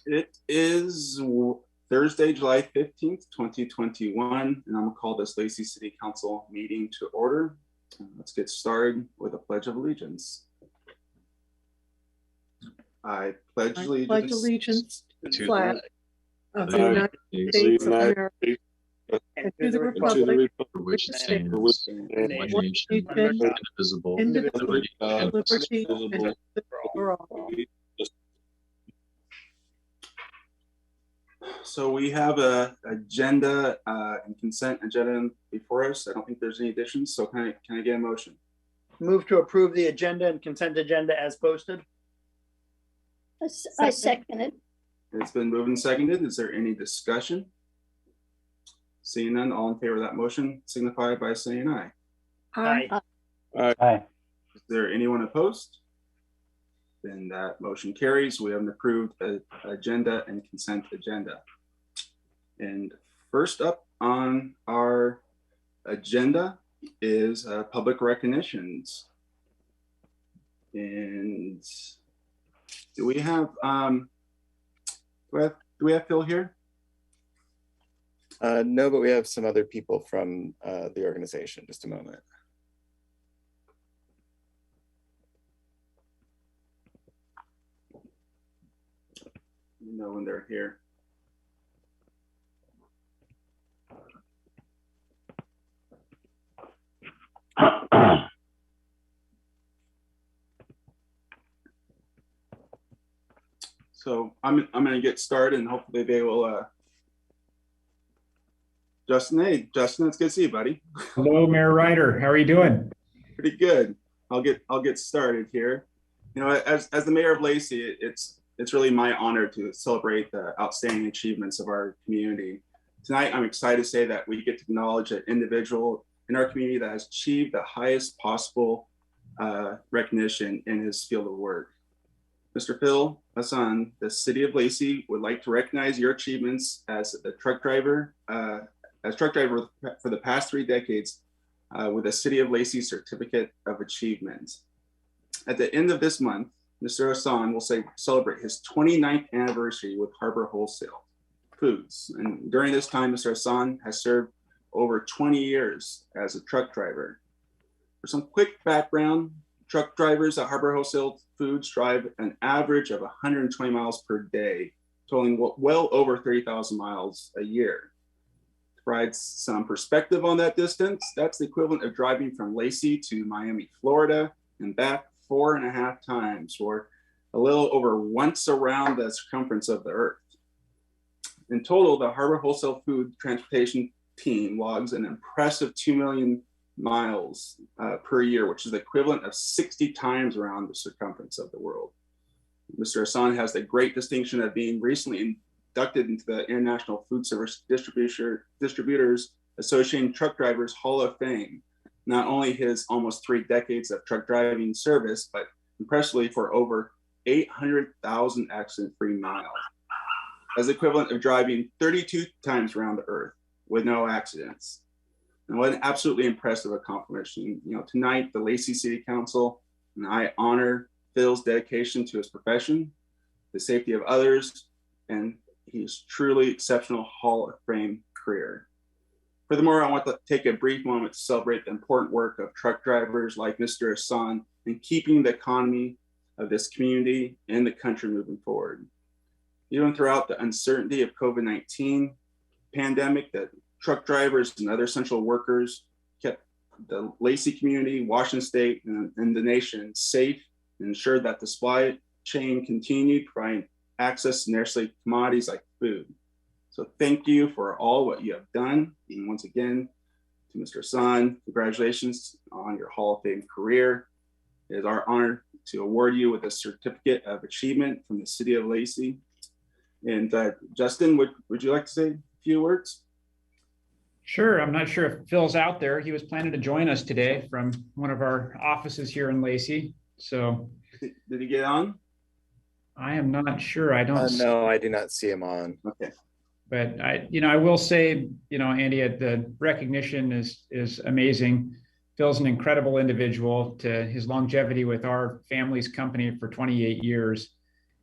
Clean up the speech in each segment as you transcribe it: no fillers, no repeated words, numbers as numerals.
It is Thursday, July 15th, 2021, and I'm going to call this Lacey City Council meeting to order. Let's get started with a Pledge of Allegiance. I pledge allegiance to the flag of the United States of America and to the republic for which it stands, one nation, indivisible, and liberty for all. So we have a agenda and consent agenda before us. I don't think there's any additions. So can I get a motion? Move to approve the agenda and consent agenda as posted. I second it. It's been moved and seconded. Is there any discussion? Seeing none, all in favor of that motion signify by saying aye. Aye. Aye. Is there anyone opposed? Then that motion carries. We have an approved agenda and consent agenda. And first up on our agenda is public recognitions. And do we have Phil here? No, but we have some other people from the organization. Just a moment. You know when they're here. So I'm going to get started, and hopefully they will. Justin, hey, Justin, it's good to see you, buddy. Hello, Mayor Ryder. How are you doing? Pretty good. I'll get started here. You know, as the mayor of Lacey, it's really my honor to celebrate the outstanding achievements of our community. Tonight, I'm excited to say that we get to acknowledge an individual in our community that has achieved the highest possible recognition in his field of work. Mr. Phil Aasen, the City of Lacey would like to recognize your achievements as a truck driver, for the past 3 decades with a City of Lacey Certificate of Achievement. At the end of this month, Mr. Aasen will celebrate his 29th anniversary with Harbor Wholesale Foods. And during this time, Mr. Aasen has served over 20 years as a truck driver. For some quick background, truck drivers at Harbor Wholesale Foods drive an average of 120 miles per day, totaling well over 30,000 miles a year. To provide some perspective on that distance, that's the equivalent of driving from Lacey to Miami, Florida, and back 4.5 times, or a little over once around the circumference of the earth. In total, the Harbor Wholesale Food Transportation team logs an impressive 2 million miles per year, which is the equivalent of 60 times around the circumference of the world. Mr. Aasen has the great distinction of being recently inducted into the International Food Service Distributors Association Truck Drivers Hall of Fame. Not only his almost 3 decades of truck driving service, but impressively for over 800,000 accident-free miles, as equivalent of driving 32 times around the earth with no accidents. And what an absolutely impressive accomplishment. You know, tonight, the Lacey City Council and I honor Phil's dedication to his profession, the safety of others, and his truly exceptional Hall of Fame career. Furthermore, I want to take a brief moment to celebrate the important work of truck drivers like Mr. Aasen in keeping the economy of this community and the country moving forward. Even throughout the uncertainty of COVID-19 pandemic, that truck drivers and other essential workers kept the Lacey community, Washington State, and the nation safe and ensured that the supply chain continued providing access to necessary commodities like food. So thank you for all what you have done. And once again, to Mr. Aasen, congratulations on your Hall of Fame career. It is our honor to award you with a Certificate of Achievement from the City of Lacey. And Justin, would you like to say a few words? Sure. I'm not sure if Phil's out there. He was planning to join us today from one of our offices here in Lacey. So did he get on? I am not sure. I don't. No, I do not see him on. Okay. But I will say, Andy, the recognition is amazing. Phil's an incredible individual. To his longevity with our family's company for 28 years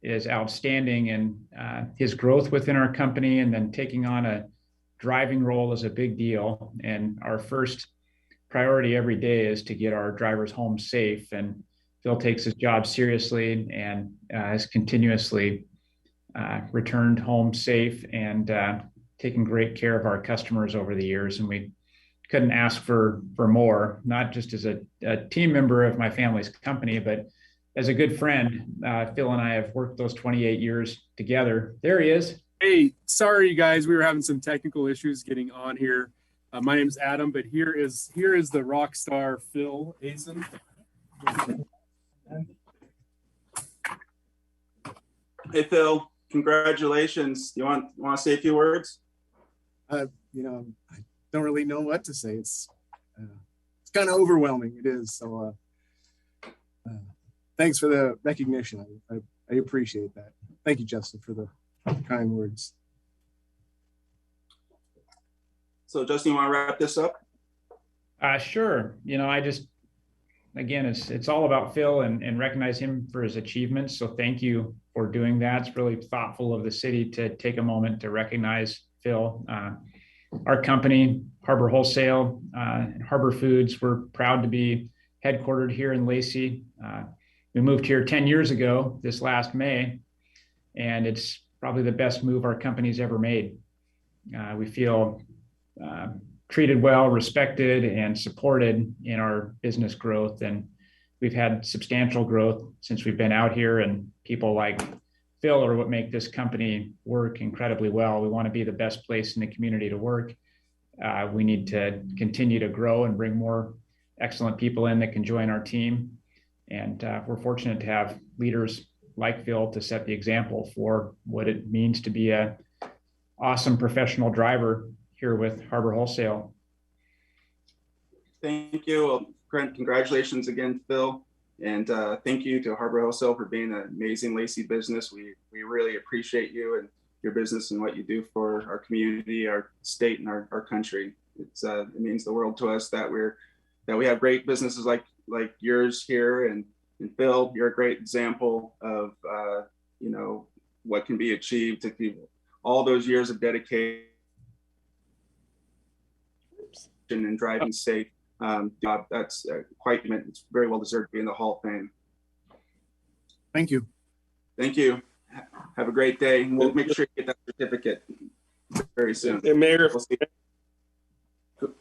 is outstanding, and his growth within our company and then taking on a driving role is a big deal. And our first priority every day is to get our drivers home safe. And Phil takes his job seriously and has continuously returned home safe and taken great care of our customers over the years. And we couldn't ask for more, not just as a team member of my family's company, but as a good friend. Phil and I have worked those 28 years together. There he is. Hey, sorry, you guys. We were having some technical issues getting on here. My name's Adam, but here is the rock star Phil Aasen. Hey, Phil, congratulations. You want to say a few words? I don't really know what to say. It's kind of overwhelming. It is. So thanks for the recognition. I appreciate that. Thank you, Justin, for the kind words. So Justin, you want to wrap this up? Sure. Again, it's all about Phil and recognize him for his achievements. So thank you for doing that. It's really thoughtful of the city to take a moment to recognize Phil. Our company, Harbor Wholesale, Harbor Foods, we're proud to be headquartered here in Lacey. We moved here 10 years ago, this last May, and it's probably the best move our company's ever made. We feel treated well, respected, and supported in our business growth. And we've had substantial growth since we've been out here, and people like Phil are what make this company work incredibly well. We want to be the best place in the community to work. We need to continue to grow and bring more excellent people in that can join our team. And we're fortunate to have leaders like Phil to set the example for what it means to be an awesome professional driver here with Harbor Wholesale. Thank you. Well, congratulations again, Phil. And thank you to Harbor Wholesale for being an amazing Lacey business. We really appreciate you and your business and what you do for our community, our state, and our country. It means the world to us that we have great businesses like yours here. And Phil, you're a great example of what can be achieved if you all those years of dedication and driving safe. That's it's very well deserved to be in the Hall of Fame. Thank you. Thank you. Have a great day. We'll make sure you get that certificate very soon. And Mayor,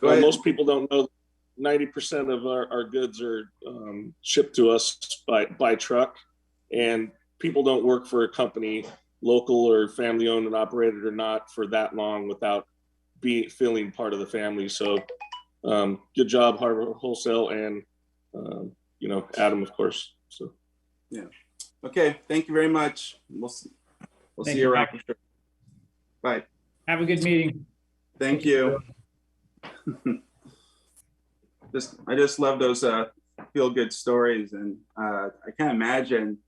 Go ahead. Most people don't know 90% of our goods are shipped to us by truck, and people don't work for a company, local or family owned and operated or not, for that long without feeling part of the family. So good job, Harbor Wholesale, and Adam, of course. So yeah. Okay. Thank you very much. We'll see you around for sure. Bye. Have a good meeting. Thank you. I just love those feel good stories, and I can't imagine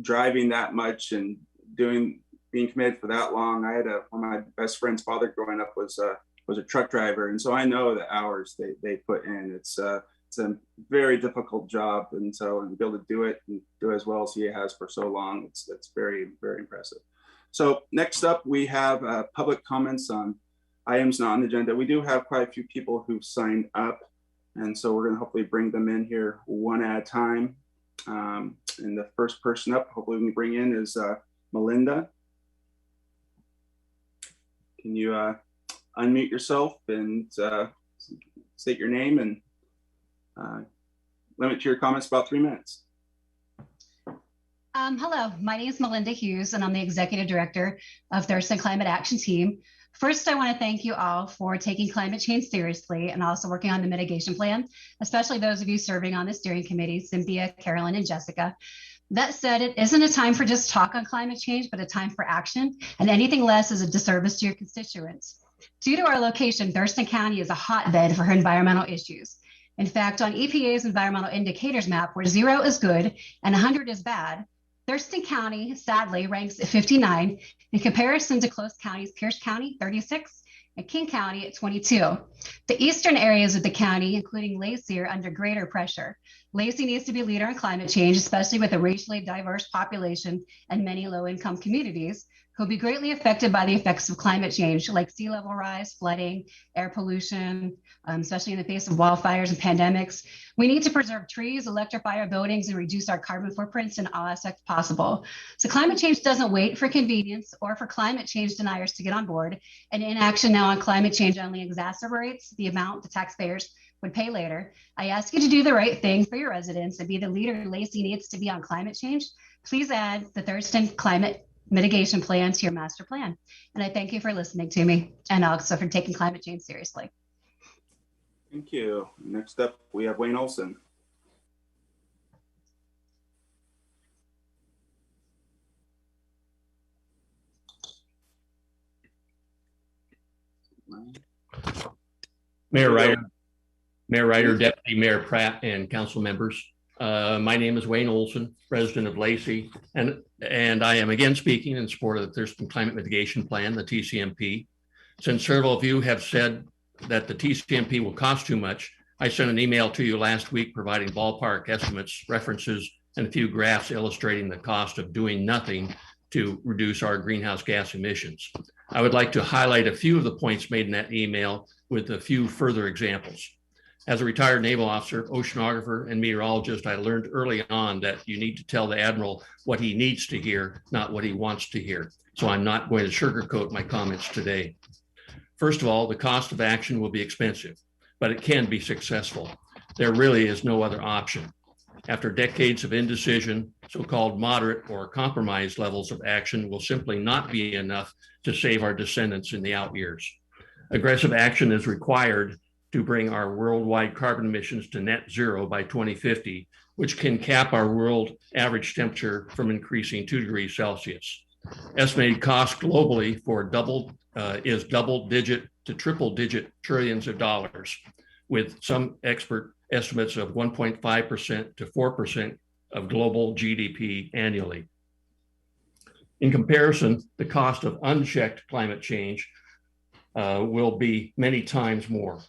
driving that much and being committed for that long. I had one of my best friend's father growing up was a truck driver, and so I know the hours they put in. It's a very difficult job, and to be able to do it and do it as well as he has for so long, it's very, very impressive. So next up, we have public comments on items not on the agenda. We do have quite a few people who've signed up, and so we're going to hopefully bring them in here one at a time. And the first person up, hopefully we can bring in, is Melinda. Can you unmute yourself and state your name and limit your comments about 3 minutes. Hello, my name is Melinda Hughes, and I'm the Executive Director of Thurston Climate Action Team. First, I want to thank you all for taking climate change seriously and also working on the mitigation plan, especially those of you serving on the steering committee, Cynthia, Carolyn, and Jessica. That said, it isn't a time for just talk on climate change, but a time for action, and anything less is a disservice to your constituents. Due to our location, Thurston County is a hotbed for environmental issues. In fact, on EPA's environmental indicators map, where 0 is good and 100 is bad, Thurston County sadly ranks at 59 in comparison to close counties, Pierce County 36 and King County at 22. The eastern areas of the county, including Lacey, are under greater pressure. Lacey needs to be a leader in climate change, especially with a racially diverse population and many low-income communities who will be greatly affected by the effects of climate change, like sea level rise, flooding, air pollution, especially in the face of wildfires and pandemics. We need to preserve trees, electrify our buildings, and reduce our carbon footprints in all aspects possible. So climate change doesn't wait for convenience or for climate change deniers to get on board. And inaction now on climate change only exacerbates the amount the taxpayers would pay later. I ask you to do the right thing for your residents and be the leader Lacey needs to be on climate change. Please add the Thurston Climate Mitigation Plan to your master plan. And I thank you for listening to me and also for taking climate change seriously. Thank you. Next up, we have Wayne Olson. Mayor Ryder, Deputy Mayor Pratt, and council members. My name is Wayne Olson, resident of Lacey, and I am again speaking in support of the Thurston Climate Mitigation Plan, the TCMP. Since several of you have said that the TCMP will cost too much, I sent an email to you last week providing ballpark estimates, references, and a few graphs illustrating the cost of doing nothing to reduce our greenhouse gas emissions. I would like to highlight a few of the points made in that email with a few further examples. As a retired naval officer, oceanographer, and meteorologist, I learned early on that you need to tell the admiral what he needs to hear, not what he wants to hear. So I'm not going to sugarcoat my comments today. First of all, the cost of action will be expensive, but it can be successful. There really is no other option. After decades of indecision, so-called moderate or compromise levels of action will simply not be enough to save our descendants in the out years. Aggressive action is required to bring our worldwide carbon emissions to net zero by 2050, which can cap our world average temperature from increasing 2 degrees Celsius. Estimated cost globally for is double-digit to triple-digit trillions of dollars, with some expert estimates of 1.5% to 4% of global GDP annually. In comparison, the cost of unchecked climate change will be many times more.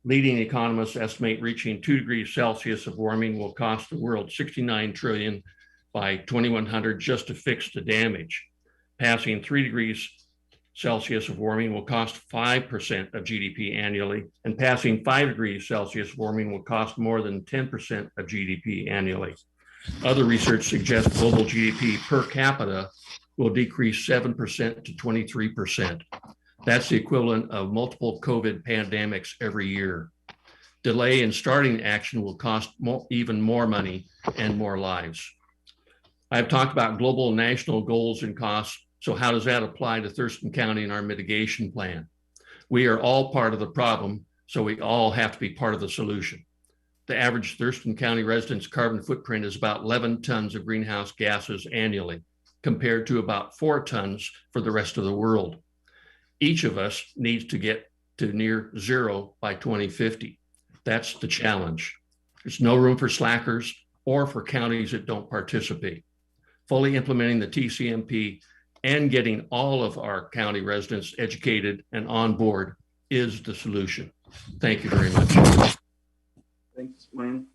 Leading economists estimate reaching 2 degrees Celsius of warming will cost the world $69 trillion by 2100 just to fix the damage. Passing 3 degrees Celsius of warming will cost 5% of GDP annually, and passing 5 degrees Celsius warming will cost more than 10% of GDP annually. Other research suggests global GDP per capita will decrease 7% to 23%. That's the equivalent of multiple COVID pandemics every year. Delay in starting action will cost even more money and more lives. I've talked about global and national goals and costs. So how does that apply to Thurston County and our mitigation plan? We are all part of the problem, so we all have to be part of the solution. The average Thurston County resident's carbon footprint is about 11 tons of greenhouse gases annually, compared to about 4 tons for the rest of the world. Each of us needs to get to near zero by 2050. That's the challenge. There's no room for slackers or for counties that don't participate. Fully implementing the TCMP and getting all of our county residents educated and on board is the solution. Thank you very much. Thanks, Wayne.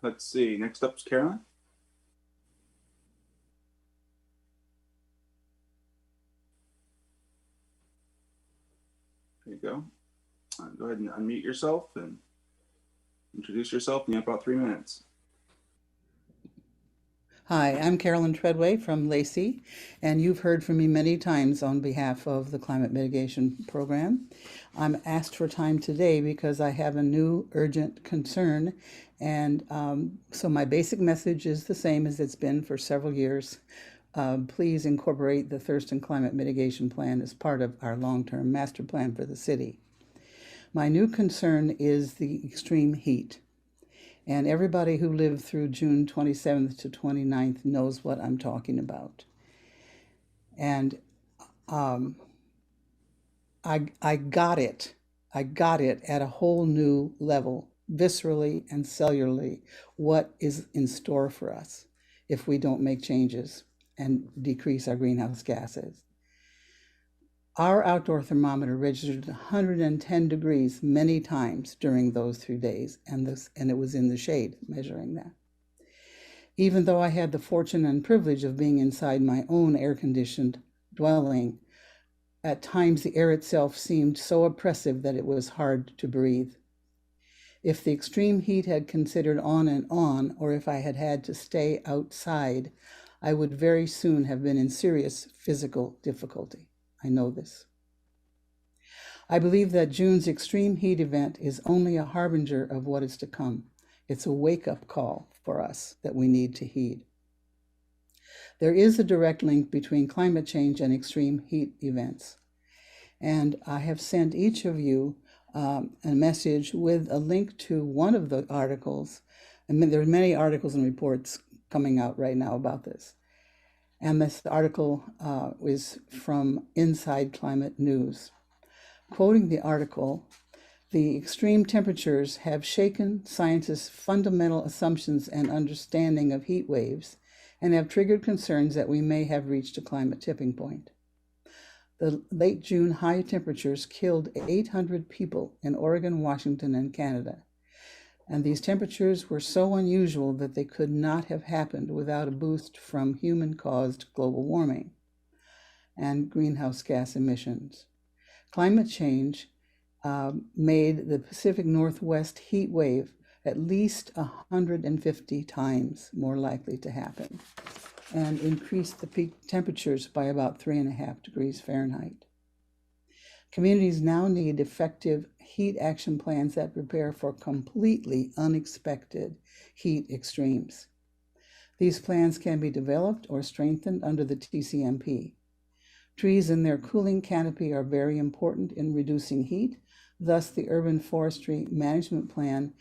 Let's see, next up is Caroline. There you go. Go ahead and unmute yourself and introduce yourself, and you have about 3 minutes. Hi, I'm Carolyn Treadway from Lacey, and you've heard from me many times on behalf of the Climate Mitigation Program. I'm asked for time today because I have a new urgent concern, and so my basic message is the same as it's been for several years. Please incorporate the Thurston Climate Mitigation Plan as part of our long-term master plan for the city. My new concern is the extreme heat. And everybody who lived through June 27th to 29th knows what I'm talking about. And I got it. I got it at a whole new level, viscerally and cellularly, what is in store for us if we don't make changes and decrease our greenhouse gases. Our outdoor thermometer registered 110 degrees many times during those 3 days, and it was in the shade measuring that. Even though I had the fortune and privilege of being inside my own air-conditioned dwelling, at times the air itself seemed so oppressive that it was hard to breathe. If the extreme heat had considered on and on, or if I had had to stay outside, I would very soon have been in serious physical difficulty. I know this. I believe that June's extreme heat event is only a harbinger of what is to come. It's a wake-up call for us that we need to heed. There is a direct link between climate change and extreme heat events. And I have sent each of you a message with a link to one of the articles. I mean, there are many articles and reports coming out right now about this. And this article is from Inside Climate News. Quoting the article, the extreme temperatures have shaken scientists' fundamental assumptions and understanding of heat waves and have triggered concerns that we may have reached a climate tipping point. The late June high temperatures killed 800 people in Oregon, Washington, and Canada. And these temperatures were so unusual that they could not have happened without a boost from human-caused global warming and greenhouse gas emissions. Climate change made the Pacific Northwest heat wave at least 150 times more likely to happen and increased the peak temperatures by about 3.5 degrees Fahrenheit. Communities now need effective heat action plans that prepare for completely unexpected heat extremes. These plans can be developed or strengthened under the TCMP. Trees and their cooling canopy are very important in reducing heat. Thus, the Urban Forestry Management Plan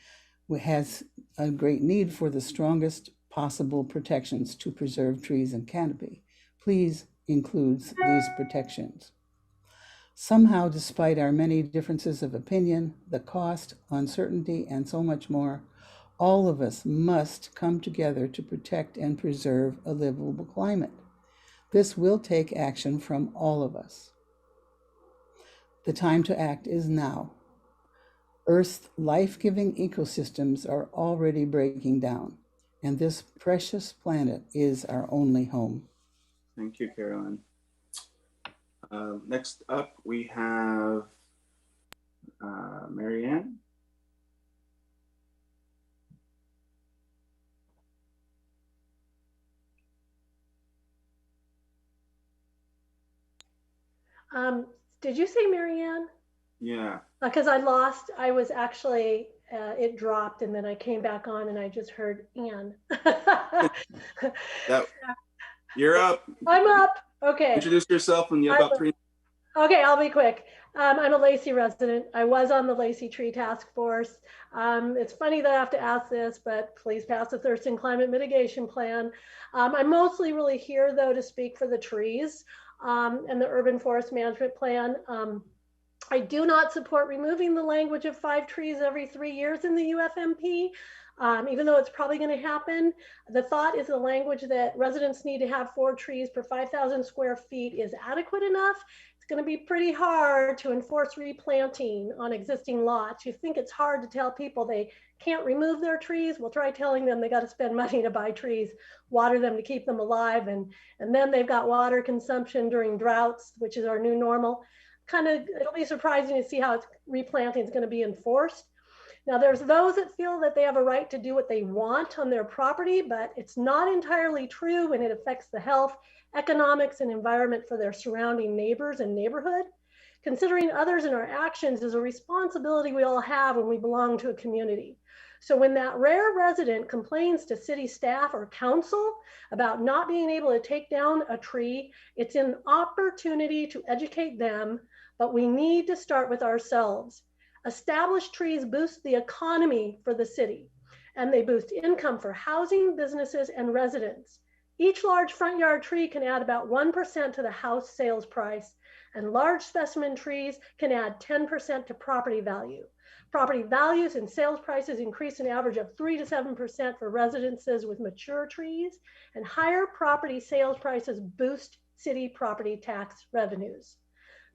has a great need for the strongest possible protections to preserve trees and canopy. Please includes these protections. Somehow, despite our many differences of opinion, the cost, uncertainty, and so much more, all of us must come together to protect and preserve a livable climate. This will take action from all of us. The time to act is now. Earth's life-giving ecosystems are already breaking down, and this precious planet is our only home. Thank you, Carolyn. Next up, we have Mary Ann. Did you say Mary Ann? Yeah. Because I was actually, it dropped and then I came back on and I just heard Ann. You're up. I'm up. Okay. Introduce yourself when you have about 3 minutes. Okay, I'll be quick. I'm a Lacey resident. I was on the Lacey Tree Task Force. It's funny that I have to ask this, but please pass the Thurston Climate Mitigation Plan. I'm mostly really here, though, to speak for the trees and the Urban Forest Management Plan. I do not support removing the language of 5 trees every 3 years in the UFMP. Even though it's probably going to happen, the thought is the language that residents need to have 4 trees per 5,000 square feet is adequate enough. It's going to be pretty hard to enforce replanting on existing lots. You think it's hard to tell people they can't remove their trees? Well, try telling them they got to spend money to buy trees, water them to keep them alive, and then they've got water consumption during droughts, which is our new normal. It'll be surprising to see how replanting is going to be enforced. Now, there's those that feel that they have a right to do what they want on their property, but it's not entirely true when it affects the health, economics, and environment for their surrounding neighbors and neighborhood. Considering others in our actions is a responsibility we all have when we belong to a community. So when that rare resident complains to city staff or council about not being able to take down a tree, it's an opportunity to educate them, but we need to start with ourselves. Established trees boost the economy for the city, and they boost income for housing, businesses, and residents. Each large front yard tree can add about 1% to the house sales price, and large specimen trees can add 10% to property value. Property values and sales prices increase an average of 3 to 7% for residences with mature trees, and higher property sales prices boost city property tax revenues.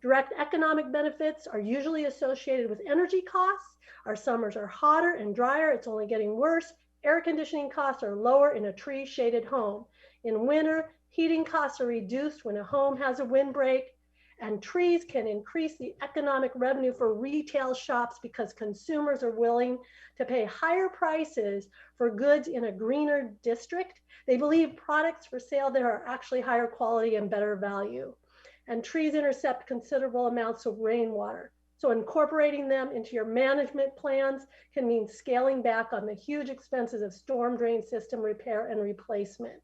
Direct economic benefits are usually associated with energy costs. Our summers are hotter and drier. It's only getting worse. Air conditioning costs are lower in a tree-shaded home. In winter, heating costs are reduced when a home has a windbreak, and trees can increase the economic revenue for retail shops because consumers are willing to pay higher prices for goods in a greener district. They believe products for sale there are actually higher quality and better value. And trees intercept considerable amounts of rainwater. So incorporating them into your management plans can mean scaling back on the huge expenses of storm drain system repair and replacement.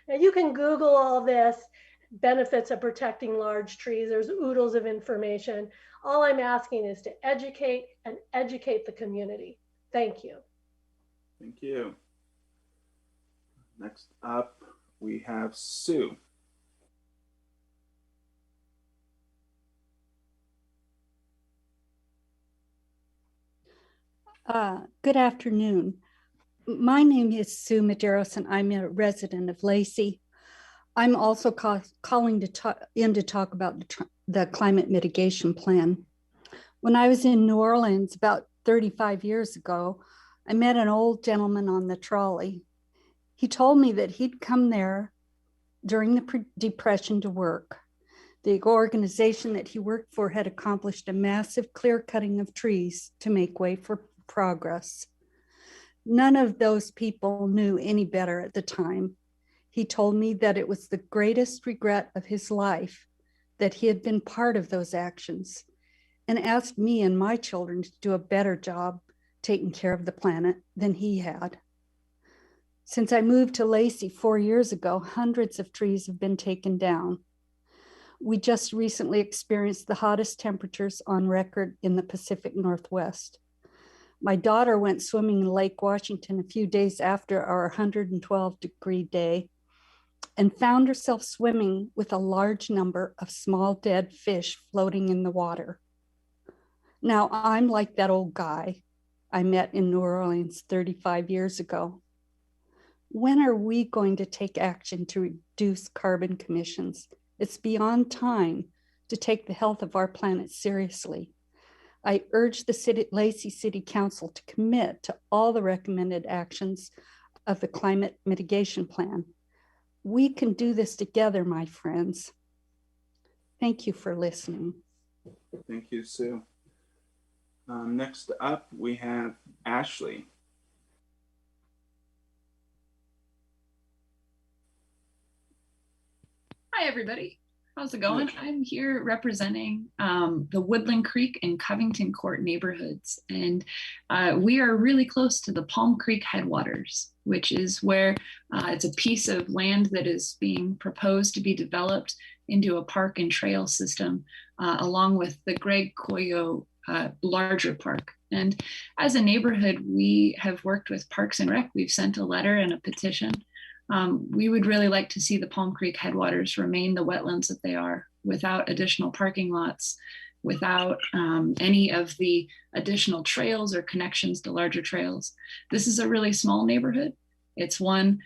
Now you can Google all this, benefits of protecting large trees. There's oodles of information. All I'm asking is to educate and educate the community. Thank you. Thank you. Next up, we have Sue. Good afternoon. My name is Sue Medeiros, and I'm a resident of Lacey. I'm also calling to talk about the climate mitigation plan. When I was in New Orleans about 35 years ago, I met an old gentleman on the trolley. He told me that he'd come there during the Depression to work. The organization that he worked for had accomplished a massive clear cutting of trees to make way for progress. None of those people knew any better at the time. He told me that it was the greatest regret of his life that he had been part of those actions, and asked me and my children to do a better job taking care of the planet than he had. Since I moved to Lacey 4 years ago, hundreds of trees have been taken down. We just recently experienced the hottest temperatures on record in the Pacific Northwest. My daughter went swimming in Lake Washington a few days after our 112-degree day and found herself swimming with a large number of small dead fish floating in the water. Now, I'm like that old guy I met in New Orleans 35 years ago. When are we going to take action to reduce carbon emissions? It's beyond time to take the health of our planet seriously. I urge the Lacey City Council to commit to all the recommended actions of the climate mitigation plan. We can do this together, my friends. Thank you for listening. Thank you, Sue. Next up, we have Ashley. Hi, everybody. How's it going? I'm here representing the Woodland Creek and Covington Court neighborhoods. And we are really close to the Palm Creek headwaters, which is where it's a piece of land that is being proposed to be developed into a park and trail system, along with the Greg Coyo larger park. And as a neighborhood, we have worked with Parks and Rec. We've sent a letter and a petition. We would really like to see the Palm Creek headwaters remain the wetlands that they are, without additional parking lots, without any of the additional trails or connections to larger trails. This is a really small neighborhood. It's one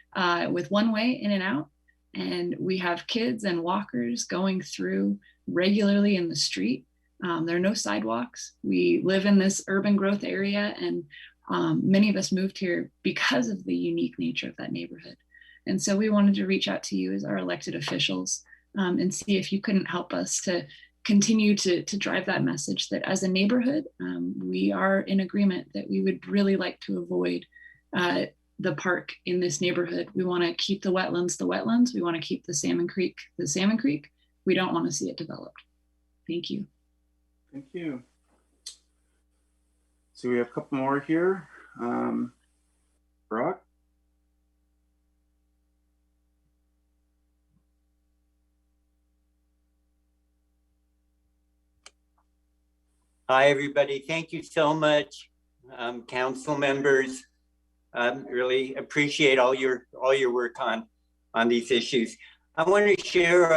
with one way in and out, and we have kids and walkers going through regularly in the street. There are no sidewalks. We live in this urban growth area, and many of us moved here because of the unique nature of that neighborhood. And so we wanted to reach out to you as our elected officials and see if you couldn't help us to continue to drive that message that as a neighborhood, we are in agreement that we would really like to avoid the park in this neighborhood. We want to keep the wetlands the wetlands. We want to keep the Salmon Creek the Salmon Creek. We don't want to see it developed. Thank you. Thank you. So we have a couple more here. Brock? Hi, everybody. Thank you so much, council members. Really appreciate all your work on these issues. I want to share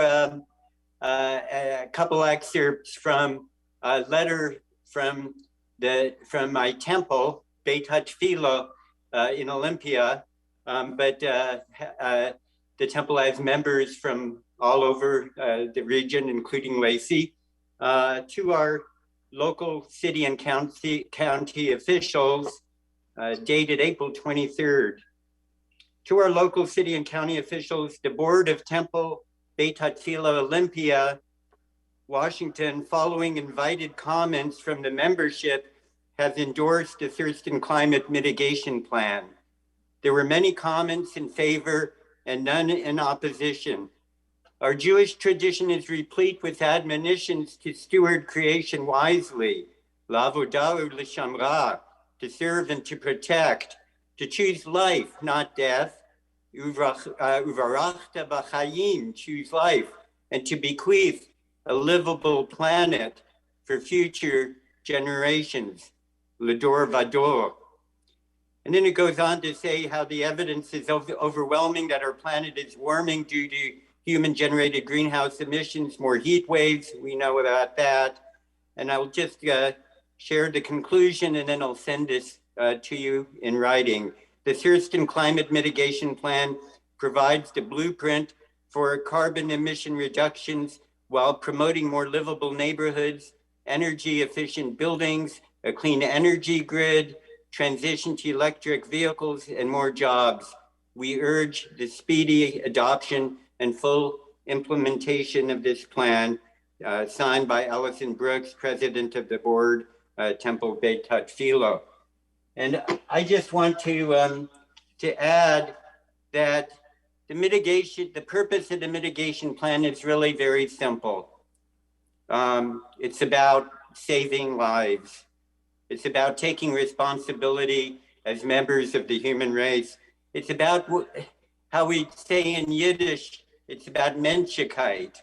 a couple excerpts from a letter from my temple, Beit Hatfilah, in Olympia. But the temple has members from all over the region, including Lacey. To our local city and county officials, dated April 23rd. To our local city and county officials, the Board of Temple Beit Hatfilah Olympia, Washington, following invited comments from the membership, has endorsed the Thurston Climate Mitigation Plan. There were many comments in favor and none in opposition. Our Jewish tradition is replete with admonitions to steward creation wisely, la'avodah u'lishamra, to serve and to protect, to choose life, not death, uvarachta b'chayim, choose life, and to bequeath a livable planet for future generations, l'dor vador. And then it goes on to say how the evidence is overwhelming that our planet is warming due to human-generated greenhouse emissions, more heat waves. We know about that. And I'll just share the conclusion, and then I'll send this to you in writing. The Thurston Climate Mitigation Plan provides the blueprint for carbon emission reductions while promoting more livable neighborhoods, energy-efficient buildings, a clean energy grid, transition to electric vehicles, and more jobs. We urge the speedy adoption and full implementation of this plan, signed by Allison Brooks, President of the Board, Temple Beit Hatfilah. And I just want to add that the purpose of the mitigation plan is really very simple. It's about saving lives. It's about taking responsibility as members of the human race. It's about how we say in Yiddish, it's about Menschlichkeit.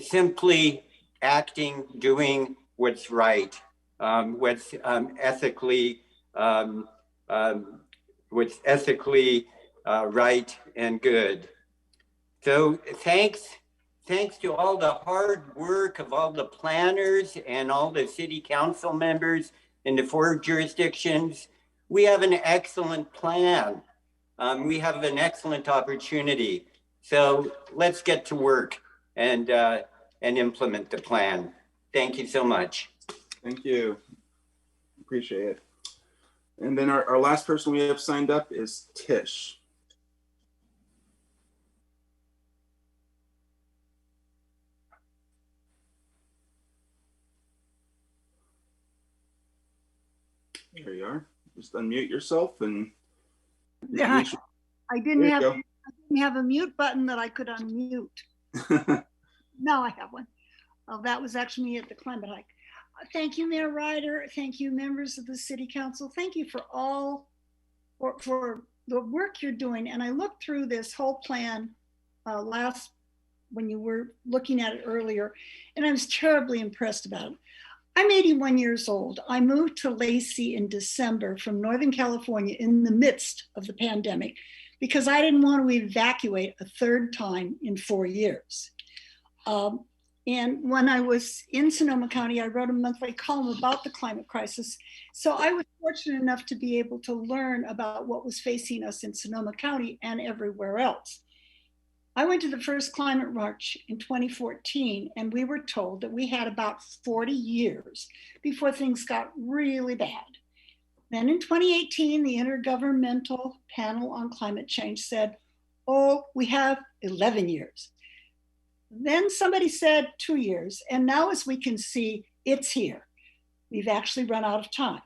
Simply acting, doing what's right, what's ethically right and good. So thanks to all the hard work of all the planners and all the city council members in the 4 jurisdictions. We have an excellent plan. We have an excellent opportunity. So let's get to work and implement the plan. Thank you so much. Thank you. Appreciate it. And then our last person we have signed up is Tish. There you are. Just unmute yourself and. Yeah, I didn't have a mute button that I could unmute. Now I have one. Oh, that was actually me at the climate hike. Thank you, Mayor Ryder. Thank you, members of the City Council. Thank you for the work you're doing. And I looked through this whole plan when you were looking at it earlier, and I was terribly impressed about it. I'm 81 years old. I moved to Lacey in December from Northern California in the midst of the pandemic because I didn't want to evacuate a 3rd time in 4 years. And when I was in Sonoma County, I wrote a monthly column about the climate crisis. So I was fortunate enough to be able to learn about what was facing us in Sonoma County and everywhere else. I went to the first climate march in 2014, and we were told that we had about 40 years before things got really bad. Then in 2018, the Intergovernmental Panel on Climate Change said, oh, we have 11 years. Then somebody said 2 years, and now as we can see, it's here. We've actually run out of time.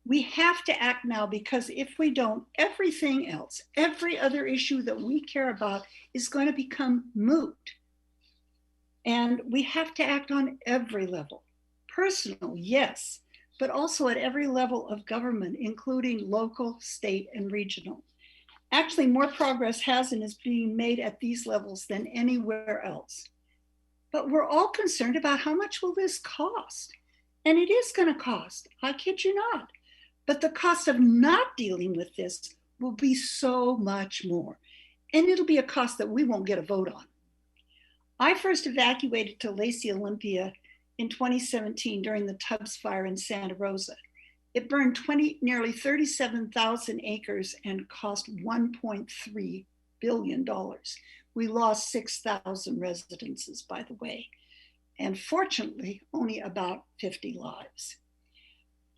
We have to act now because if we don't, everything else, every other issue that we care about is going to become moot. And we have to act on every level. Personal, yes, but also at every level of government, including local, state, and regional. Actually, more progress has and is being made at these levels than anywhere else. But we're all concerned about how much will this cost? And it is going to cost, I kid you not. But the cost of not dealing with this will be so much more. And it'll be a cost that we won't get a vote on. I first evacuated to Lacey Olympia in 2017 during the Tubbs fire in Santa Rosa. It burned nearly 37,000 acres and cost $1.3 billion. we lost 6,000 residences, by the way. And fortunately, only about 50 lives.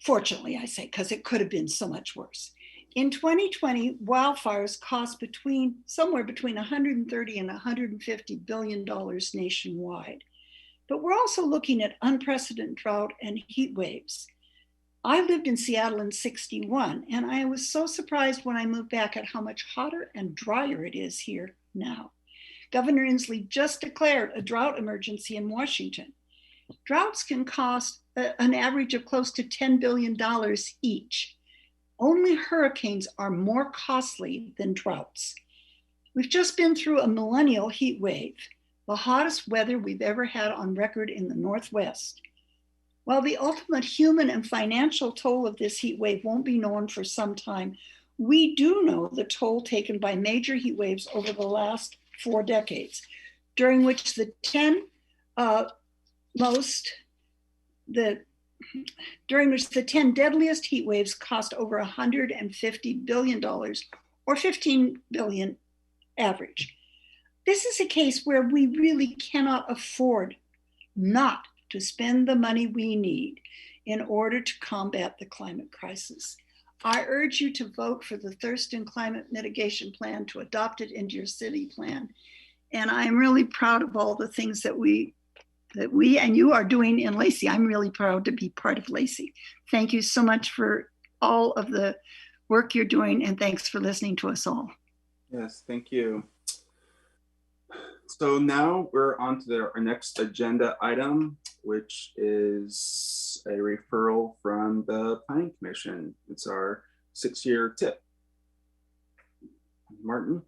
Fortunately, I say, because it could have been so much worse. In 2020, wildfires cost somewhere between $130 and $150 billion nationwide. But we're also looking at unprecedented drought and heat waves. I lived in Seattle in '61, and I was so surprised when I moved back at how much hotter and drier it is here now. Governor Inslee just declared a drought emergency in Washington. Droughts can cost an average of close to $10 billion each. Only hurricanes are more costly than droughts. We've just been through a millennial heat wave, the hottest weather we've ever had on record in the Northwest. While the ultimate human and financial toll of this heat wave won't be known for some time, we do know the toll taken by major heat waves over the last 4 decades, during which the 10 deadliest heat waves cost over $150 billion, or $15 billion average. This is a case where we really cannot afford not to spend the money we need in order to combat the climate crisis. I urge you to vote for the Thurston Climate Mitigation Plan, to adopt it into your city plan. And I'm really proud of all the things that we and you are doing in Lacey. I'm really proud to be part of Lacey. Thank you so much for all of the work you're doing, and thanks for listening to us all. Yes, thank you. So now we're on to our next agenda item, which is a referral from the Planning Commission. It's our 6-year tip. Martin?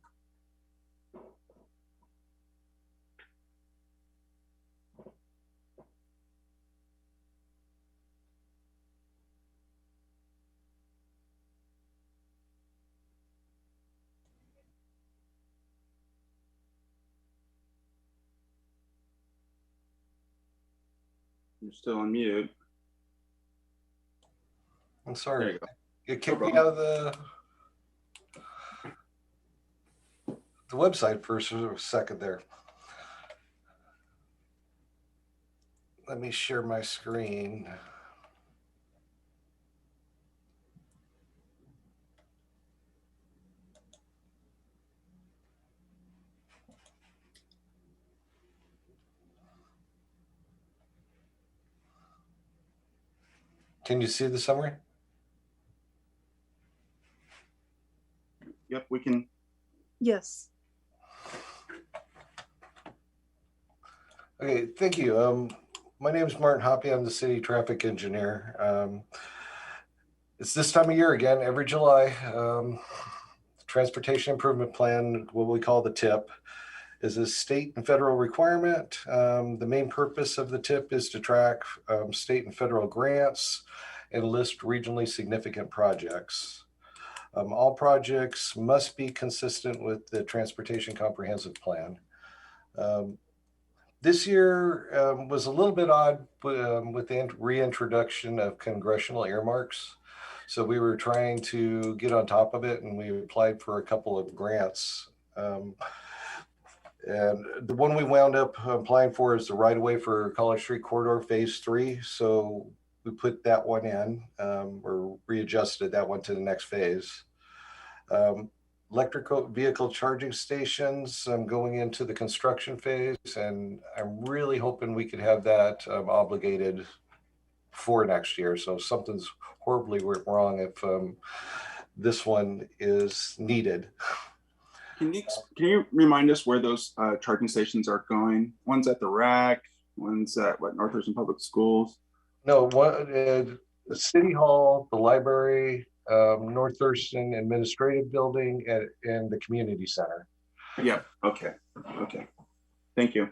You're still on mute. I'm sorry. It kicked me out of the website for a second there. Let me share my screen. Can you see the summary? Yep, we can. Yes. Okay, thank you. My name is Martin Hoppy. I'm the city traffic engineer. It's this time of year again, every July. Transportation Improvement Plan, what we call the TIP, is a state and federal requirement. The main purpose of the TIP is to track state and federal grants and list regionally significant projects. All projects must be consistent with the Transportation Comprehensive Plan. This year was a little bit odd with the reintroduction of congressional earmarks. So we were trying to get on top of it, and we applied for a couple of grants. And the one we wound up applying for is the right-of-way for College Street Corridor Phase 3. So we put that one in, or readjusted that one to the next phase. Electric vehicle charging stations going into the construction phase, and I'm really hoping we could have that obligated for next year. So something's horribly wrong if this one is needed. Can you remind us where those charging stations are going? One's at the RAC, one's at North Thurston Public Schools? No, the City Hall, the library, North Thurston Administrative Building, and the Community Center. Yeah, okay, okay. Thank you.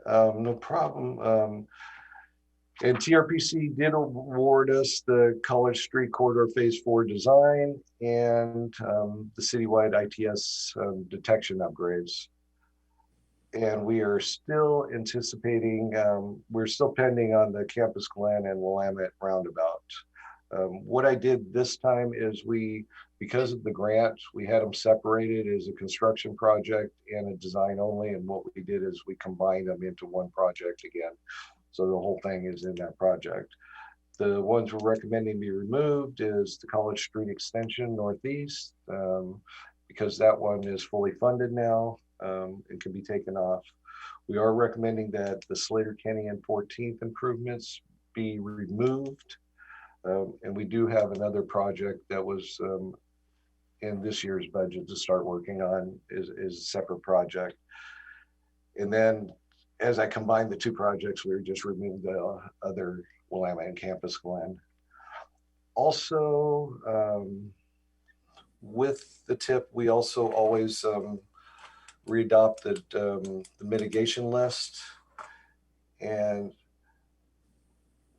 No problem. And TRPC did award us the College Street Corridor Phase 4 design and the citywide ITS detection upgrades. And we are still anticipating, we're still pending on the Campus Glen and Willamette roundabout. What I did this time is because of the grant, we had them separated as a construction project and a design only. And what we did is we combined them into one project again. So the whole thing is in that project. The ones we're recommending be removed is the College Street Extension Northeast, because that one is fully funded now and can be taken off. We are recommending that the Slater Kenny and 14th improvements be removed. And we do have another project that was in this year's budget to start working on is a separate project. And then as I combined the two projects, we just removed the other Willamette and Campus Glen. Also, with the tip, we also always readopted the mitigation list. And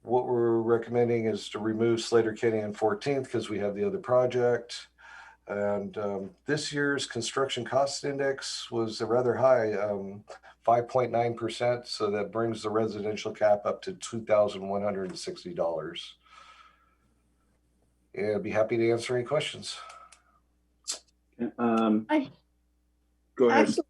what we're recommending is to remove Slater Kenny and 14th because we have the other project. And this year's construction cost index was rather high, 5.9%. So that brings the residential cap up to $2,160. And I'd be happy to answer any questions. Go ahead. Actually,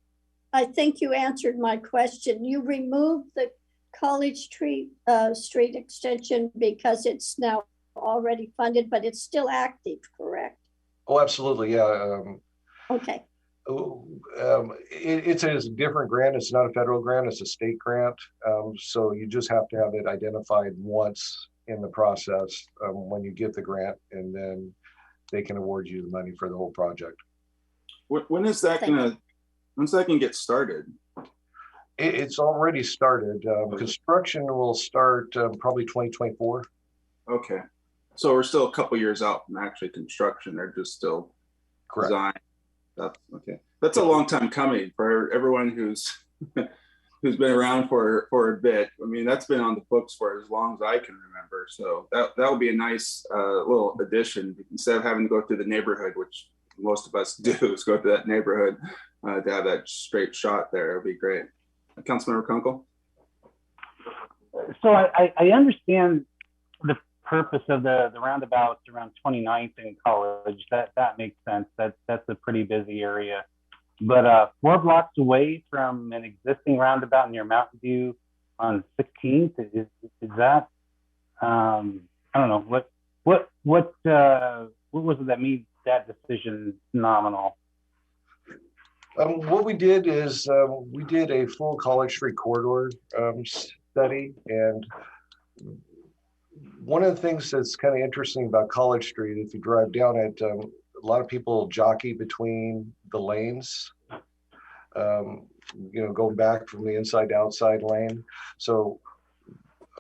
I think you answered my question. You removed the College Street extension because it's now already funded, but it's still active, correct? Oh, absolutely. Yeah. Okay. It's a different grant. It's not a federal grant. It's a state grant. So you just have to have it identified once in the process when you get the grant, and then they can award you the money for the whole project. When is that when's that gonna get started? It's already started. Construction will start probably 2024. Okay. So we're still a couple years out from actually construction. They're just still design. That's okay. That's a long time coming for everyone who's been around for a bit. I mean, that's been on the books for as long as I can remember. So that would be a nice little addition instead of having to go through the neighborhood, which most of us do, is go to that neighborhood to have that straight shot there. It'd be great. Councilmember Kunkel. So I understand the purpose of the roundabouts around 29th and College. That makes sense. That's a pretty busy area. But 4 blocks away from an existing roundabout near Mountain View on 16th, is that I don't know what was it that made that decision nominal? What we did is we did a full College Street corridor study, and one of the things that's kind of interesting about College Street, if you drive down it, a lot of people jockey between the lanes, going back from the inside to outside lane. So,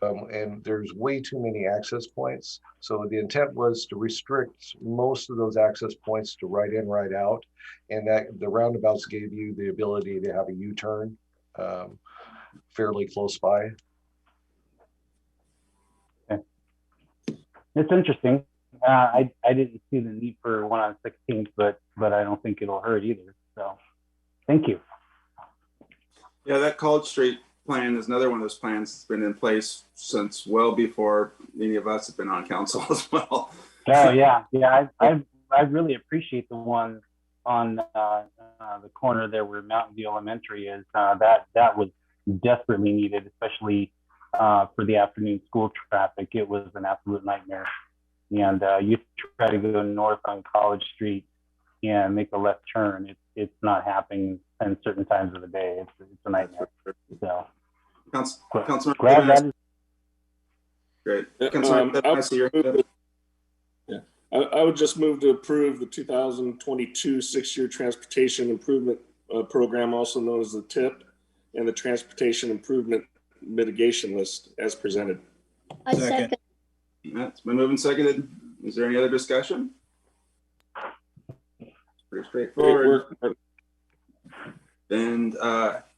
and there's way too many access points. So the intent was to restrict most of those access points to right in, right out. And that the roundabouts gave you the ability to have a U-turn fairly close by. It's interesting. I didn't see the need for one on 16th, but I don't think it'll hurt either. So thank you. Yeah, that College Street plan is another one of those plans that's been in place since well before any of us have been on council as well. Oh yeah. I really appreciate the one on the corner there where Mountain View Elementary is. That was desperately needed, especially for the afternoon school traffic. It was an absolute nightmare. And you try to go north on College Street and make a left turn. It's not happening in certain times of the day. It's a nightmare. So, Councilmember, glad that is great. I would just move to approve the 2022 6-year transportation improvement program, also known as the TIP, and the transportation improvement mitigation list as presented. I second. That's been moved and seconded. Is there any other discussion? Pretty straightforward. And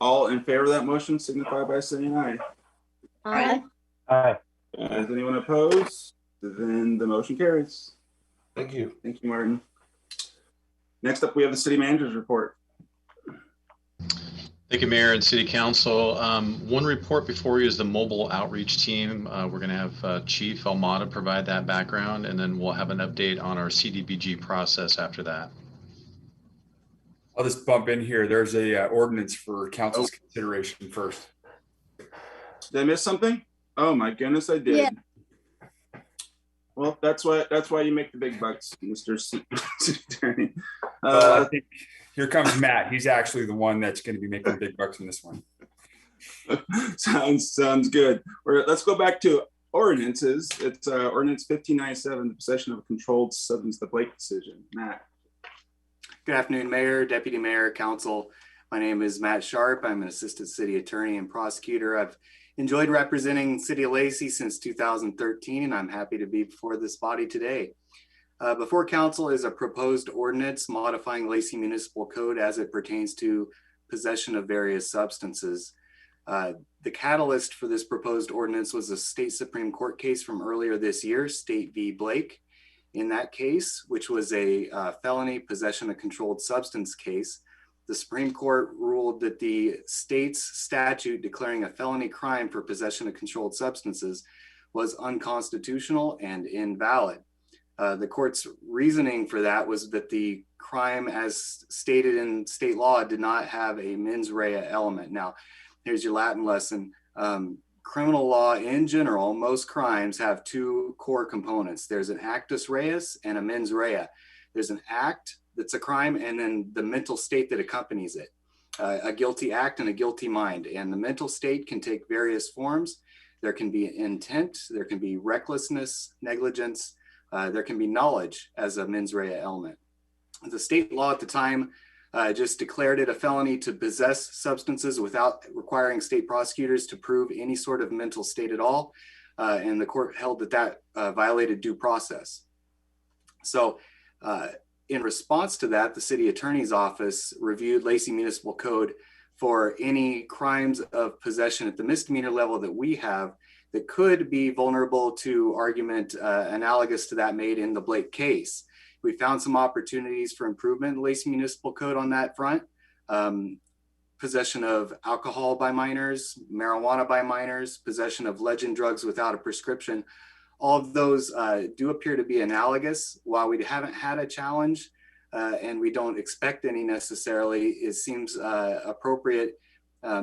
all in favor of that motion signify by saying aye. Aye. Aye. Is anyone opposed? Then the motion carries. Thank you. Thank you, Martin. Next up, we have the city manager's report. Thank you, Mayor and City Council. One report before you is the mobile outreach team. We're going to have Chief Almada provide that background, and then we'll have an update on our CDBG process after that. I'll just bump in here. There's a ordinance for council's consideration first. Did I miss something? Oh my goodness, I did. Yeah. Well, that's why you make the big bucks, Mr. City Attorney. Well, I think here comes Matt. He's actually the one that's going to be making the big bucks in this one. Sounds good. Let's go back to ordinances. It's Ordinance 1597, the possession of a controlled substance, the Blake decision. Matt. Good afternoon, Mayor, Deputy Mayor, Council. My name is Matt Sharp. I'm an Assistant City Attorney and Prosecutor. I've enjoyed representing City of Lacey since 2013, and I'm happy to be before this body today. Before Council is a proposed ordinance modifying Lacey Municipal Code as it pertains to possession of various substances. The catalyst for this proposed ordinance was a state Supreme Court case from earlier this year, State v. Blake. In that case, which was a felony possession of controlled substance case, the Supreme Court ruled that the state's statute declaring a felony crime for possession of controlled substances was unconstitutional and invalid. The court's reasoning for that was that the crime, as stated in state law, did not have a mens rea element. Now, here's your Latin lesson. Criminal law in general, most crimes have two core components. There's an actus reus and a mens rea. There's an act that's a crime, and then the mental state that accompanies it. A guilty act and a guilty mind. And the mental state can take various forms. There can be intent, there can be recklessness, negligence, there can be knowledge as a mens rea element. The state law at the time just declared it a felony to possess substances without requiring state prosecutors to prove any sort of mental state at all. And the court held that violated due process. So in response to that, the city attorney's office reviewed Lacey Municipal Code for any crimes of possession at the misdemeanor level that we have that could be vulnerable to argument analogous to that made in the Blake case. We found some opportunities for improvement in the Lacey Municipal Code on that front. Possession of alcohol by minors, marijuana by minors, possession of legend drugs without a prescription. All of those do appear to be analogous. While we haven't had a challenge and we don't expect any necessarily, it seems appropriate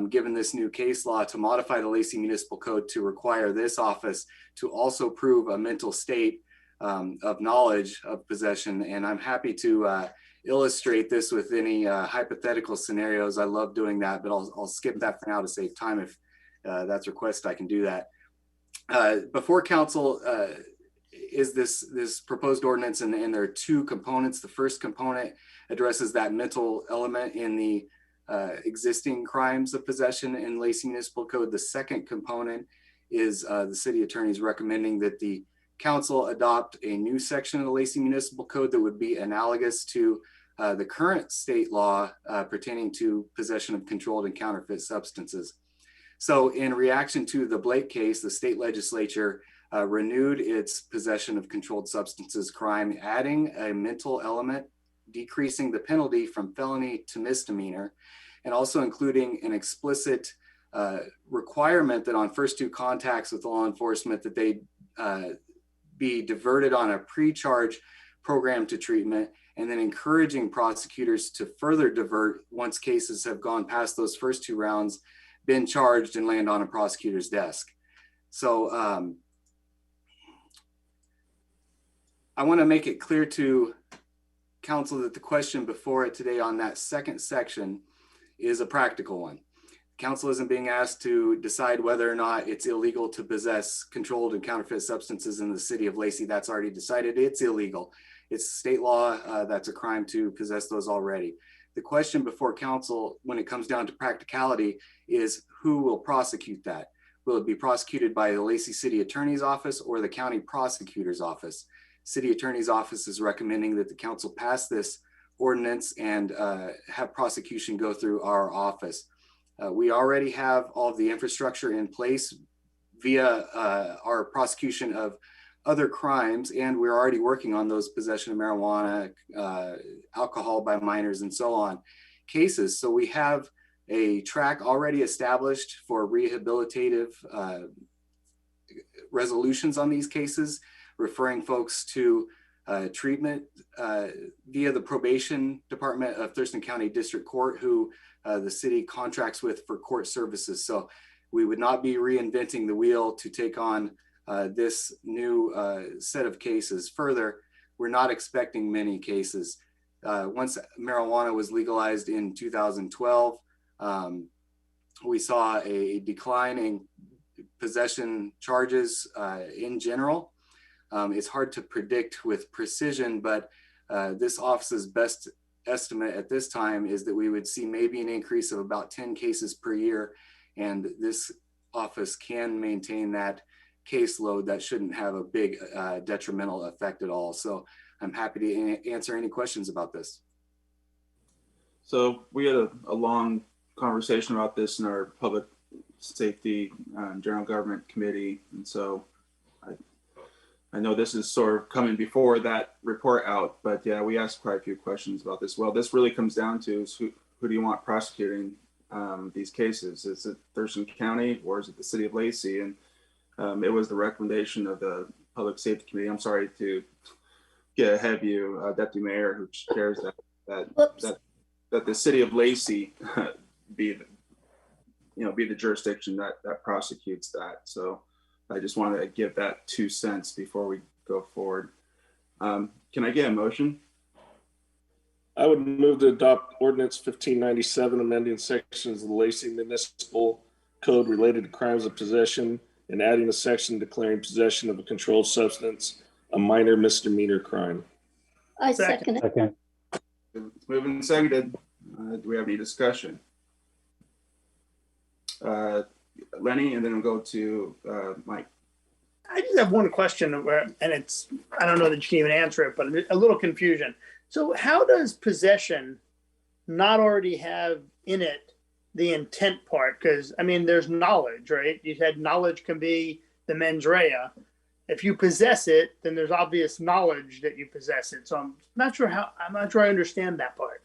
given this new case law to modify the Lacey Municipal Code to require this office to also prove a mental state of knowledge of possession. And I'm happy to illustrate this with any hypothetical scenarios. I love doing that, but I'll skip that for now to save time. If that's requested, I can do that. Before council is this proposed ordinance, and there are two components. The first component addresses that mental element in the existing crimes of possession in Lacey Municipal Code. The second component is the city attorney's recommending that the council adopt a new section of the Lacey Municipal Code that would be analogous to the current state law pertaining to possession of controlled and counterfeit substances. So in reaction to the Blake case, the state legislature renewed its possession of controlled substances crime, adding a mental element, decreasing the penalty from felony to misdemeanor, and also including an explicit requirement that on first two contacts with law enforcement that they be diverted on a pre-charge program to treatment, and then encouraging prosecutors to further divert once cases have gone past those first two rounds, been charged, and land on a prosecutor's desk. So I want to make it clear to council that the question before it today on that second section is a practical one. Council isn't being asked to decide whether or not it's illegal to possess controlled and counterfeit substances in the city of Lacey. That's already decided. It's illegal. It's state law. That's a crime to possess those already. The question before council, when it comes down to practicality, is who will prosecute that? Will it be prosecuted by the Lacey City Attorney's Office or the County Prosecutor's Office? City Attorney's Office is recommending that the council pass this ordinance and have prosecution go through our office. We already have all of the infrastructure in place via our prosecution of other crimes, and we're already working on those possession of marijuana, alcohol by minors, and so on cases. So we have a track already established for rehabilitative resolutions on these cases, referring folks to treatment via the probation department of Thurston County District Court, who the city contracts with for court services. So we would not be reinventing the wheel to take on this new set of cases. Further, we're not expecting many cases. Once marijuana was legalized in 2012, we saw a decline in possession charges in general. It's hard to predict with precision, but this office's best estimate at this time is that we would see maybe an increase of about 10 cases per year. And this office can maintain that caseload. That shouldn't have a big detrimental effect at all. So I'm happy to answer any questions about this. So we had a long conversation about this in our public safety general government committee. And so I know this is sort of coming before that report out, but yeah, we asked quite a few questions about this. Well, this really comes down to is who do you want prosecuting these cases? Is it Thurston County or is it the city of Lacey? And it was the recommendation of the public safety committee. I'm sorry to get ahead of you, Deputy Mayor, who chairs that the city of Lacey be the jurisdiction that prosecutes that. So I just wanted to give that 2 cents before we go forward. Can I get a motion? I would move to adopt Ordinance 1597, amending sections of the Lacey Municipal Code related to crimes of possession and adding a section declaring possession of a controlled substance a minor misdemeanor crime. I second it. It's moved and seconded. Do we have any discussion? Lenny, and then we'll go to Mike. I just have one question, and it's, I don't know that you can even answer it, but a little confusion. So how does possession not already have in it the intent part? Because, I mean, there's knowledge, right? You said knowledge can be the mens rea. If you possess it, then there's obvious knowledge that you possess it. So I'm not sure I understand that part.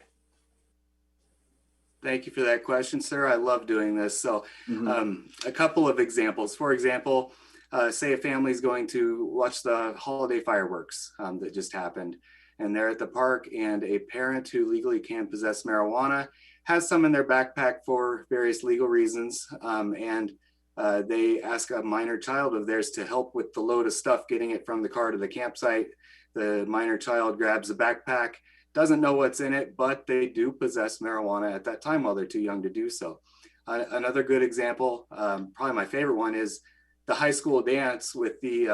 Thank you for that question, sir. I love doing this. So a couple of examples. For example, say a family is going to watch the holiday fireworks that just happened, and they're at the park, and a parent who legally can possess marijuana has some in their backpack for various legal reasons, and they ask a minor child of theirs to help with the load of stuff, getting it from the car to the campsite. The minor child grabs the backpack, doesn't know what's in it, but they do possess marijuana at that time while they're too young to do so. Another good example, probably my favorite one, is the high school dance with the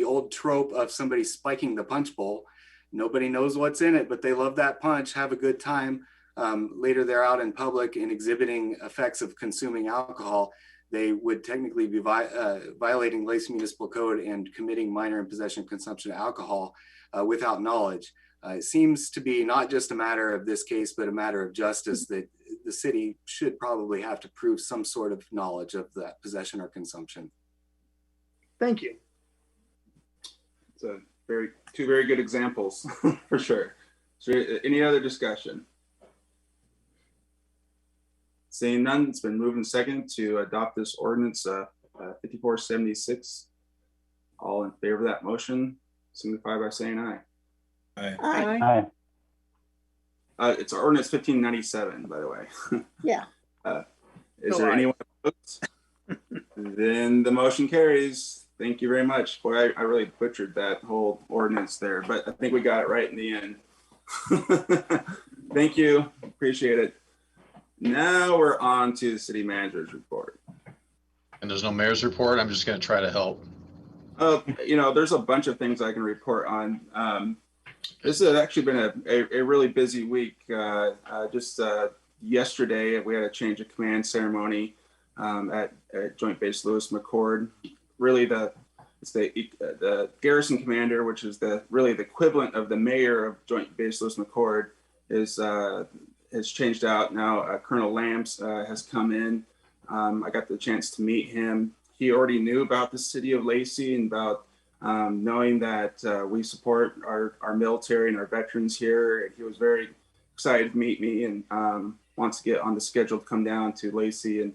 old trope of somebody spiking the punch bowl. Nobody knows what's in it, but they love that punch, have a good time. Later they're out in public and exhibiting effects of consuming alcohol. They would technically be violating Lacey Municipal Code and committing minor in possession of consumption of alcohol without knowledge. It seems to be not just a matter of this case, but a matter of justice that the city should probably have to prove some sort of knowledge of that possession or consumption. Thank you. It's two very good examples for sure. So any other discussion? Seeing none, it's been moved and seconded to adopt this ordinance 5476. All in favor of that motion, signify by saying aye. Aye. It's ordinance 1597, by the way. Yeah. Is there anyone opposed? Then the motion carries. Thank you very much. Boy, I really butchered that whole ordinance there, but I think we got it right in the end. Thank you. Appreciate it. Now we're on to the city manager's report. And there's no mayor's report. I'm just going to try to help. There's a bunch of things I can report on. This has actually been a really busy week. Just yesterday, we had a change of command ceremony at Joint Base Lewis McChord. Really, it's the garrison commander, which is really the equivalent of the mayor of Joint Base Lewis McChord, has changed out now. Colonel Lamps has come in. I got the chance to meet him. He already knew about the city of Lacey and about knowing that we support our military and our veterans here. He was very excited to meet me, and wants to get on the schedule to come down to Lacey and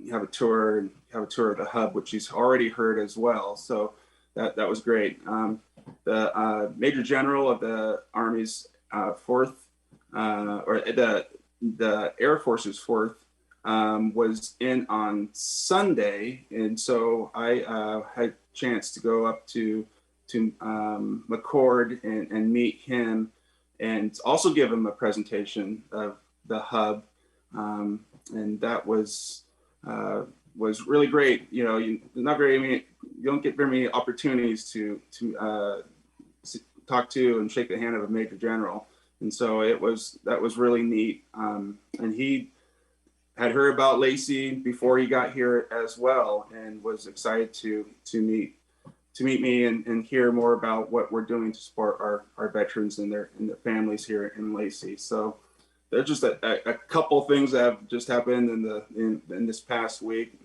have a tour of the hub, which he's already heard as well. So that was great. The Major General of the Army's 4th, or the Air Force's 4th, was in on Sunday, and so I had a chance to go up to McCord and meet him, and also give him a presentation of the hub, and that was really great. You know, you don't get very many opportunities to talk to and shake the hand of a Major General, and so that was really neat. And he had heard about Lacey before he got here as well, and was excited to meet me and hear more about what we're doing to support our veterans and their families here in Lacey. So there's just a couple things that have just happened in this past week.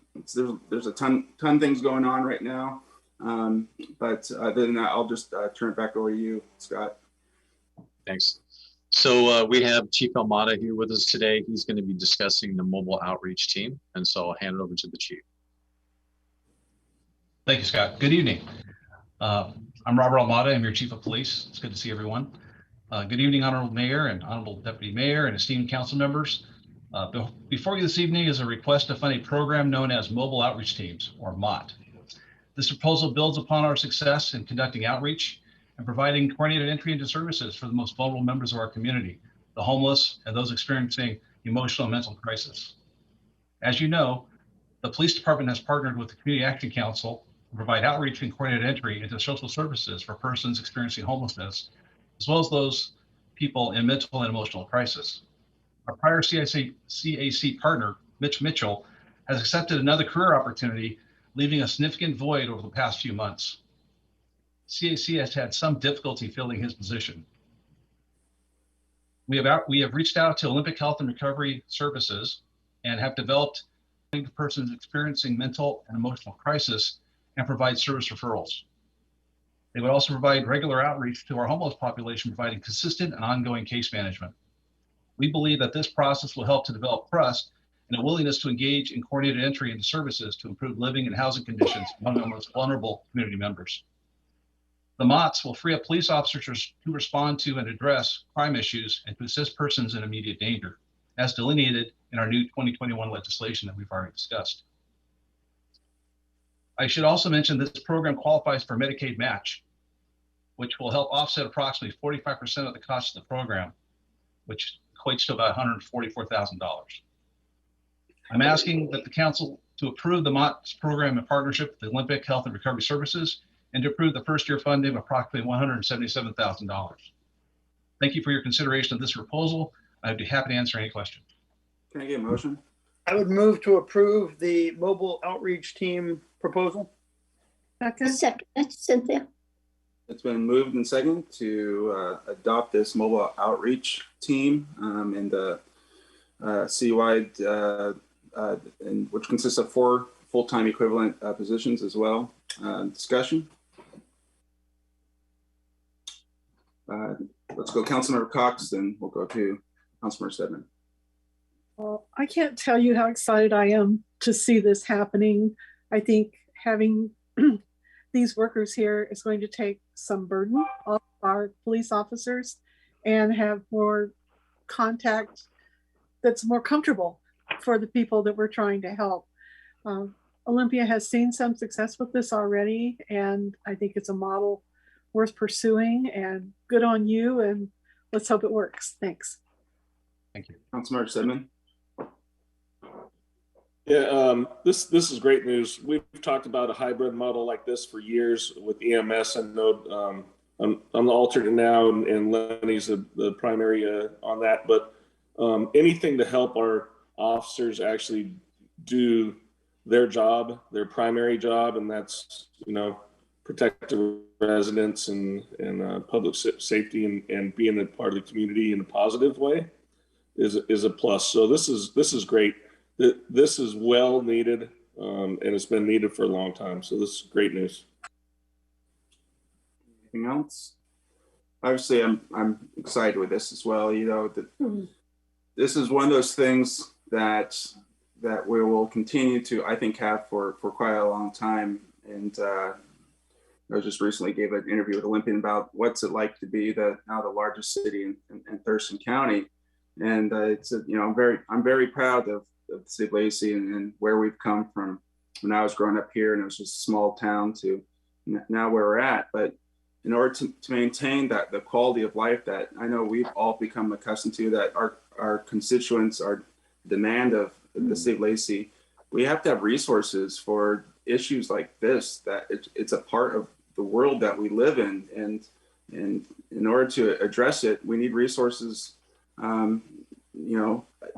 There's a ton things going on right now, but other than that, I'll just turn it back over to you, Scott. Thanks. So we have Chief Almada here with us today. He's going to be discussing the mobile outreach team, and so I'll hand it over to the chief. Thank you, Scott. Good evening. I'm Robert Almada. I'm your Chief of Police. It's good to see everyone. Good evening, Honorable Mayor and Honorable Deputy Mayor and esteemed council members. Before you this evening is a request to fund a program known as Mobile Outreach Teams, or MOT. This proposal builds upon our success in conducting outreach and providing coordinated entry into services for the most vulnerable members of our community, the homeless and those experiencing emotional and mental crisis. As you know, the police department has partnered with the Community Action Council to provide outreach and coordinated entry into social services for persons experiencing homelessness, as well as those people in mental and emotional crisis. Our prior CAC partner, Mitch Mitchell, has accepted another career opportunity, leaving a significant void over the past few months. CAC has had some difficulty filling his position. We have reached out to Olympic Health and Recovery Services and have developed persons experiencing mental and emotional crisis and provide service referrals. They would also provide regular outreach to our homeless population, providing consistent and ongoing case management. We believe that this process will help to develop trust and a willingness to engage in coordinated entry into services to improve living and housing conditions among our most vulnerable community members. The MOTS will free up police officers to respond to and address crime issues and to assist persons in immediate danger, as delineated in our new 2021 legislation that we've already discussed. I should also mention this program qualifies for Medicaid match, which will help offset approximately 45% of the cost of the program, which equates to about $144,000. I'm asking that the council to approve the MOTS program in partnership with the Olympic Health and Recovery Services and to approve the first year funding of approximately $177,000. Thank you for your consideration of this proposal. I'd be happy to answer any questions. Can I get a motion? I would move to approve the mobile outreach team proposal. Second, Cynthia. It's been moved and seconded to adopt this mobile outreach team in the citywide, and which consists of 4 full-time equivalent positions as well. Discussion. Let's go Councilmember Cox, then we'll go to Councilmember Stedman. Well, I can't tell you how excited I am to see this happening. I think having these workers here is going to take some burden off our police officers and have more contact that's more comfortable for the people that we're trying to help. Olympia has seen some success with this already, and I think it's a model worth pursuing, and good on you, and let's hope it works. Thanks. Thank you. Councilmember Stedman. Yeah, this is great news. We've talked about a hybrid model like this for years with EMS. I know I'm the alternate now, and Lenny's the primary on that. But anything to help our officers actually do their job, their primary job, and that's, you know, protect the residents and public safety and being a part of the community in a positive way is a plus. So this is great. This is well needed, and it's been needed for a long time. So this is great news. Anything else? Obviously, I'm excited with this as well. You know, this is one of those things that we will continue to, I think, have for quite a long time. And I just recently gave an interview with Olympian about what's it like to be now the largest city in Thurston County. And it's I'm very proud of the city of Lacey and where we've come from when I was growing up here and it was just a small town to now where we're at. But in order to maintain the quality of life that I know we've all become accustomed to, that our constituents are demand of the city of Lacey, we have to have resources for issues like this, that it's a part of the world that we live in. And in order to address it, we need resources,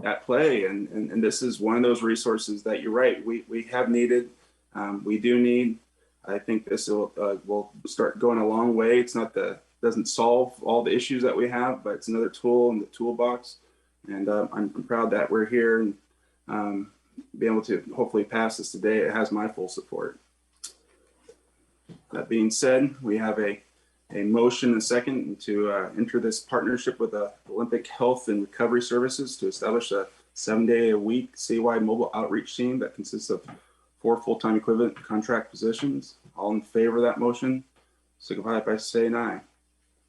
at play. And this is one of those resources that you're right, we have needed, we do need. I think this will start going a long way. It's doesn't solve all the issues that we have, but it's another tool in the toolbox. And I'm proud that we're here and be able to hopefully pass this today. It has my full support. That being said, we have a motion and a second to enter this partnership with Olympic Health and Recovery Services to establish a 7-day-a-week citywide mobile outreach team that consists of 4 full-time equivalent contract positions. All in favor of that motion, signify by saying aye.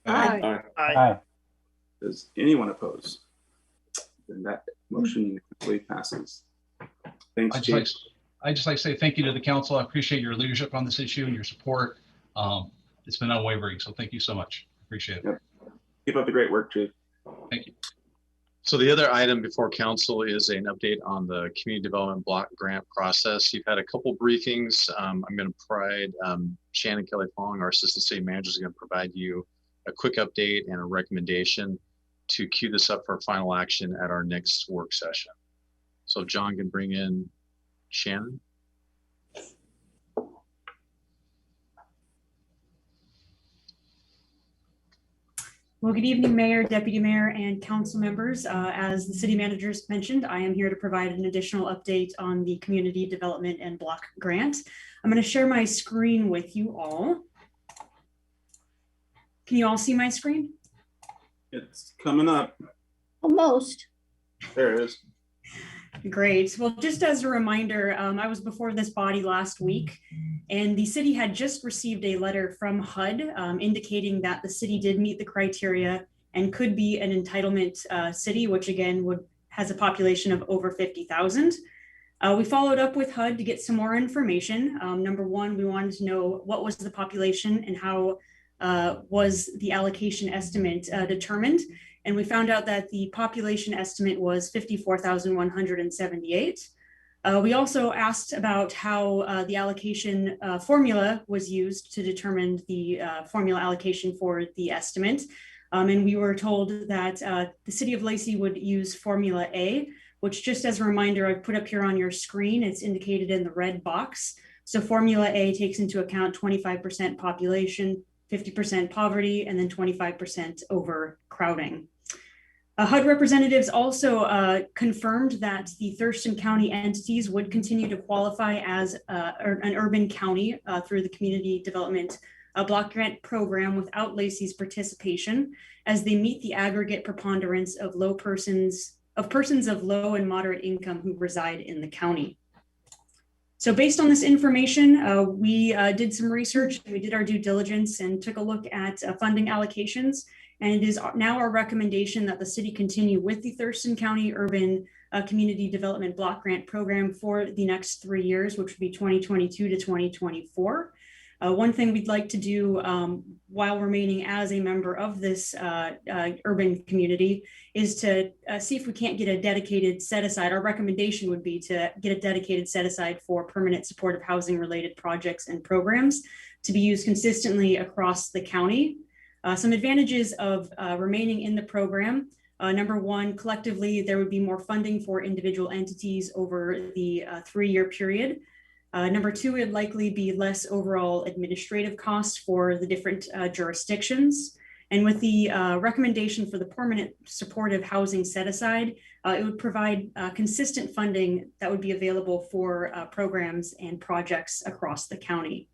Aye. Aye. Does anyone oppose? Then that motion unanimously passes. Thanks, Chief. I'd just like to say thank you to the council. I appreciate your leadership on this issue and your support. It's been unwavering, so thank you so much. Appreciate it. Yep. Keep up the great work, Chief. Thank you. So the other item before council is an update on the community development block grant process. You've had a couple briefings. I'm going to provide Shannon Kelly Fong, our assistant city manager, is going to provide you a quick update and a recommendation to queue this up for final action at our next work session. So John can bring in Shannon. Well, good evening, Mayor, Deputy Mayor, and council members. As the city managers mentioned, I am here to provide an additional update on the Community Development and Block Grant. I'm going to share my screen with you all. Can you all see my screen? It's coming up. Almost. There it is. Great. Well, just as a reminder, I was before this body last week, and the city had just received a letter from HUD indicating that the city did meet the criteria and could be an entitlement city, which again has a population of over 50,000. We followed up with HUD to get some more information. Number one, we wanted to know what was the population and how was the allocation estimate determined. And we found out that the population estimate was 54,178. We also asked about how the allocation formula was used to determine the formula allocation for the estimate. And we were told that the city of Lacey would use Formula A, which, just as a reminder, I've put up here on your screen, it's indicated in the red box. So Formula A takes into account 25% population, 50% poverty, and then 25% overcrowding. HUD representatives also confirmed that the Thurston County entities would continue to qualify as an urban county through the Community Development Block Grant Program without Lacey's participation, as they meet the aggregate preponderance of persons of low and moderate income who reside in the county. So based on this information, we did some research, we did our due diligence and took a look at funding allocations. And it is now our recommendation that the city continue with the Thurston County Urban Community Development Block Grant Program for the next 3 years, which would be 2022 to 2024. One thing we'd like to do while remaining as a member of this urban community is to see if we can't get a dedicated set aside. Our recommendation would be to get a dedicated set aside for permanent supportive housing related projects and programs to be used consistently across the county. Some advantages of remaining in the program. Number one, collectively, there would be more funding for individual entities over the 3-year period. Number two, it'd likely be less overall administrative costs for the different jurisdictions. And with the recommendation for the permanent supportive housing set aside, it would provide consistent funding that would be available for programs and projects across the county.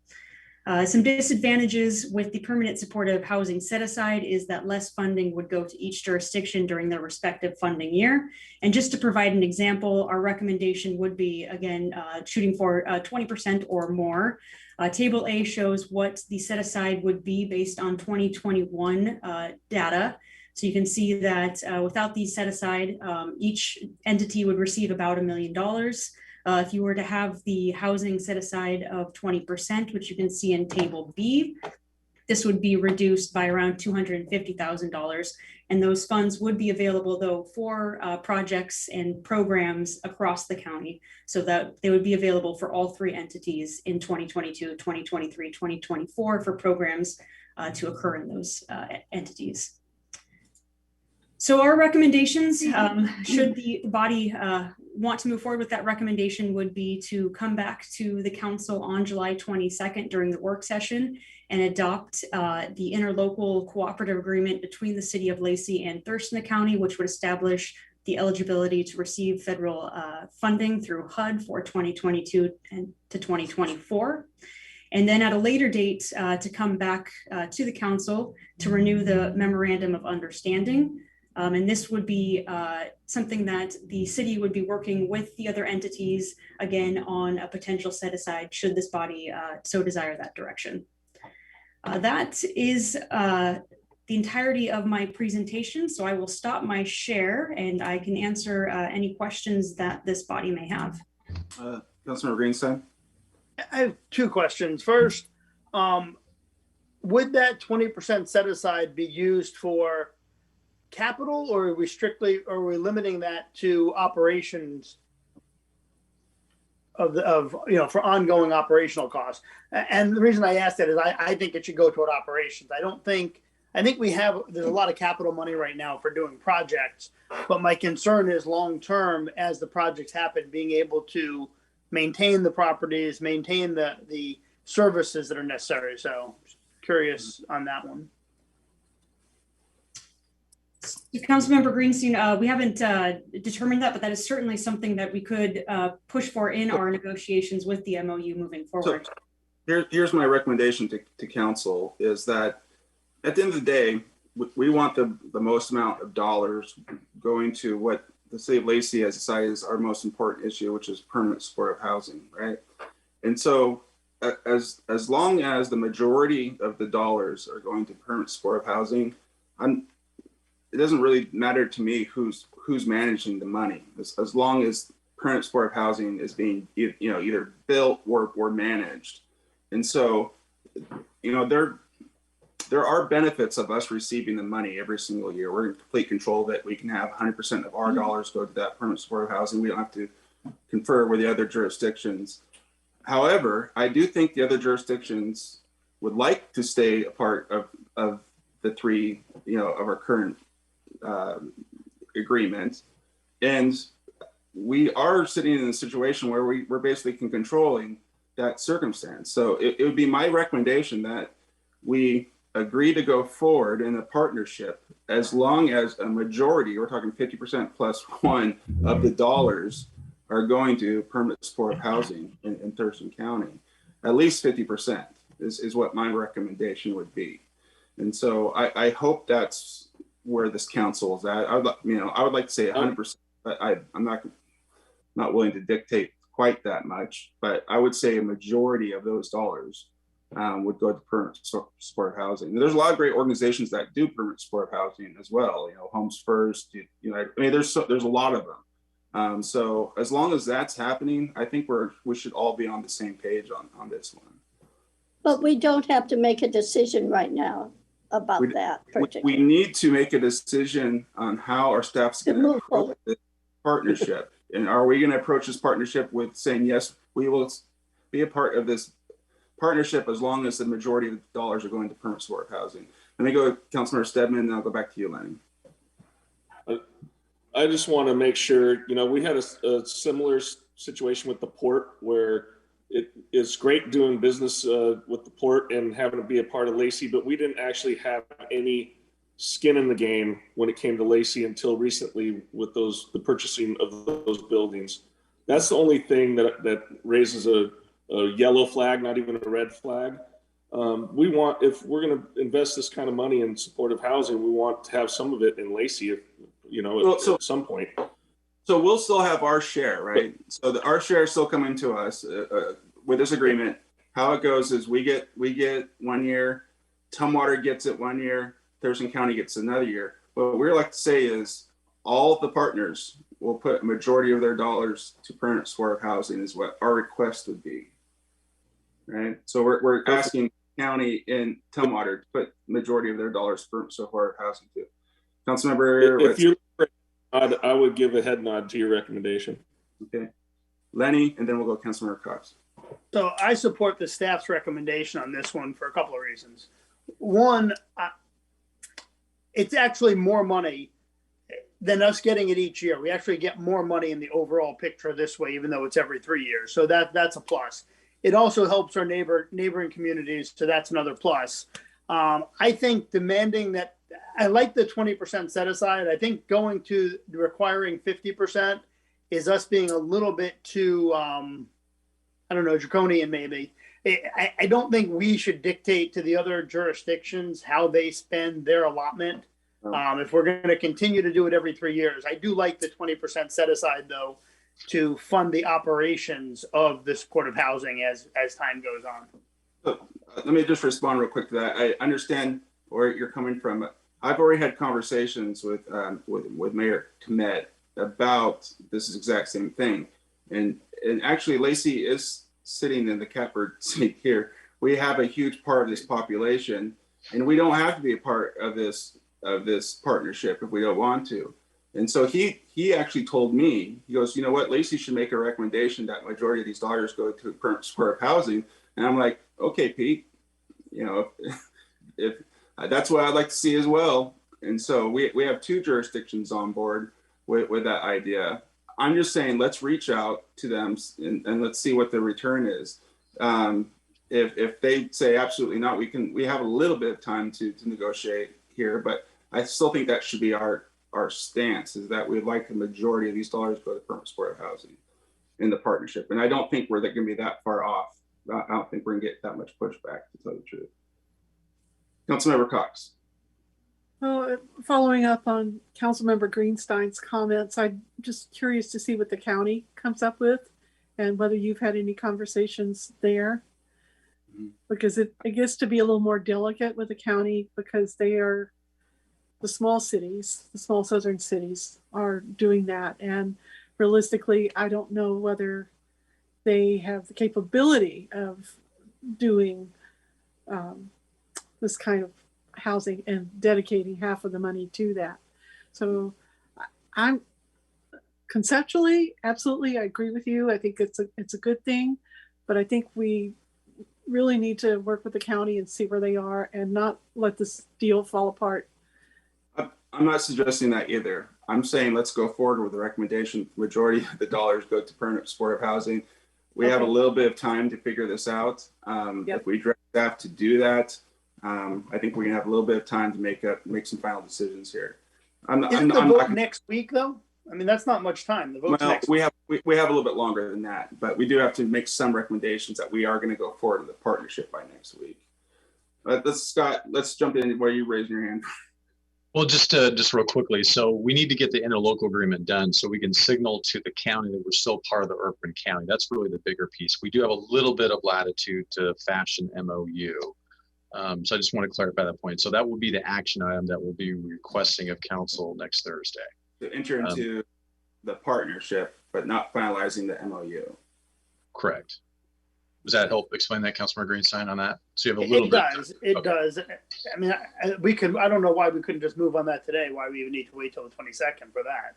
Some disadvantages with the permanent supportive housing set aside is that less funding would go to each jurisdiction during their respective funding year. And just to provide an example, our recommendation would be, again, shooting for 20% or more. Table A shows what the set aside would be based on 2021 data. So you can see that without the set aside, each entity would receive about $1 million. If you were to have the housing set aside of 20%, which you can see in table B, this would be reduced by around $250,000. And those funds would be available though for projects and programs across the county, so that they would be available for all three entities in 2022, 2023, 2024 for programs to occur in those entities. So our recommendations, should the body want to move forward with that recommendation, would be to come back to the council on July 22nd during the work session and adopt the interlocal cooperative agreement between the city of Lacey and Thurston County, which would establish the eligibility to receive federal funding through HUD for 2022 and to 2024. And then at a later date to come back to the council to renew the memorandum of understanding. And this would be something that the city would be working with the other entities, again, on a potential set aside should this body so desire that direction. That is the entirety of my presentation. So I will stop my share and I can answer any questions that this body may have. Councilmember Greenstein. I have two questions. First, would that 20% set aside be used for capital, or are we limiting that to operations for ongoing operational costs? And the reason I ask that is I think it should go toward operations. I think there's a lot of capital money right now for doing projects, but my concern is long term, as the projects happen, being able to maintain the properties, maintain the services that are necessary. So curious on that one. Councilmember Greenstein, we haven't determined that, but that is certainly something that we could push for in our negotiations with the MOU moving forward. So here's my recommendation to council is that at the end of the day, we want the most amount of dollars going to what the city of Lacey has decided is our most important issue, which is permanent supportive housing, right? And so as long as the majority of the dollars are going to permanent supportive housing, it doesn't really matter to me who's managing the money, as long as permanent supportive housing is being either built or managed. And so, there are benefits of us receiving the money every single year. We're in complete control that we can have 100% of our dollars go to that permanent supportive housing. We don't have to confer with the other jurisdictions. However, I do think the other jurisdictions would like to stay a part of the three, of our current agreement. And we are sitting in a situation where we're basically controlling that circumstance. So it would be my recommendation that we agree to go forward in a partnership as long as a majority, we're talking 50% plus one of the dollars are going to permanent supportive housing in Thurston County. At least 50% is what my recommendation would be. And so I hope that's where this council is at. I would like to say 100%, but I'm not willing to dictate quite that much, but I would say a majority of those dollars would go to permanent supportive housing. And there's a lot of great organizations that do permanent supportive housing as well. Homes First. There's a lot of them. So as long as that's happening, I think we should all be on the same page on this one. But we don't have to make a decision right now about that. We need to make a decision on how our staff's going to approach this partnership. And are we going to approach this partnership with saying, yes, we will be a part of this partnership as long as the majority of the dollars are going to permanent supportive housing? Let me go with Councilmember Stedman, and then I'll go back to you, Lenny. I just want to make sure, we had a similar situation with the port where it's great doing business with the port and having to be a part of Lacey, but we didn't actually have any skin in the game when it came to Lacey until recently with the purchasing of those buildings. That's the only thing that raises a yellow flag, not even a red flag. We want, if we're going to invest this kind of money in supportive housing, we want to have some of it in Lacey, if, you know, at some point. So we'll still have our share, right? So our share is still coming to us with this agreement. How it goes is we get 1 year, Tumwater gets it 1 year, Thurston County gets another year. What we like to say is all of the partners will put a majority of their dollars to permanent supportive housing is what our request would be, right? So we're asking county and Tumwater to put majority of their dollars for supportive housing too. Councilmember, if you, I would give a head nod to your recommendation. Okay, Lenny, and then we'll go Councilmember Cox. So I support the staff's recommendation on this one for a couple of reasons. One, it's actually more money than us getting it each year. We actually get more money in the overall picture this way, even though it's every 3 years. So that's a plus. It also helps our neighboring communities, so that's another plus. I think demanding that, I like the 20% set aside. I think going to requiring 50% is us being a little bit too, I don't know, draconian maybe. I don't think we should dictate to the other jurisdictions how they spend their allotment. If we're going to continue to do it every 3 years. I do like the 20% set aside though, to fund the operations of the supportive housing as time goes on. So, let me just respond real quick to that. I understand where you're coming from. I've already had conversations with Mayor Kmet about this exact same thing. And actually Lacey is sitting in the catbird seat here. We have a huge part of this population and we don't have to be a part of this partnership if we don't want to. And so he actually told me, he goes, you know what, Lacey should make a recommendation that majority of these dollars go to permanent supportive housing. And I'm like, okay, Pete, you know, if that's what I'd like to see as well. And so we have two jurisdictions on board with that idea. I'm just saying, let's reach out to them and let's see what the return is. If they say absolutely not, we have a little bit of time to negotiate here, but I still think that should be our stance, is that we'd like the majority of these dollars go to permanent supportive housing in the partnership. And I don't think we're going to be that far off. I don't think we're going to get that much pushback, to tell the truth. Councilmember Cox. Well, following up on Councilmember Greenstein's comments, I'm just curious to see what the county comes up with and whether you've had any conversations there. Because it gets to be a little more delicate with the county because they are the small cities, the small southern cities are doing that. And realistically, I don't know whether they have the capability of doing this kind of housing and dedicating half of the money to that. So I'm conceptually, absolutely, I agree with you. I think it's a good thing, but I think we really need to work with the county and see where they are and not let this deal fall apart. I'm not suggesting that either. I'm saying let's go forward with the recommendation. Majority of the dollars go to permanent supportive housing. We have a little bit of time to figure this out. If we direct staff to do that, I think we're gonna have a little bit of time to make some final decisions here. Isn't the vote next week though? I mean, that's not much time. The vote's next week. We have a little bit longer than that, but we do have to make some recommendations that we are going to go forward with the partnership by next week. Scott, let's jump in where you raised your hand. Well, just real quickly. So we need to get the interlocal agreement done so we can signal to the county that we're still part of the urban county. That's really the bigger piece. We do have a little bit of latitude to fashion MOU. So I just want to clarify that point. So that will be the action item that we'll be requesting of council next Thursday. To enter into the partnership, but not finalizing the MOU. Correct. Does that help explain that, Councilmember Greenstein, on that? So you have a little bit. It does. I mean, we could. I don't know why we couldn't just move on that today. Why we even need to wait till the 22nd for that.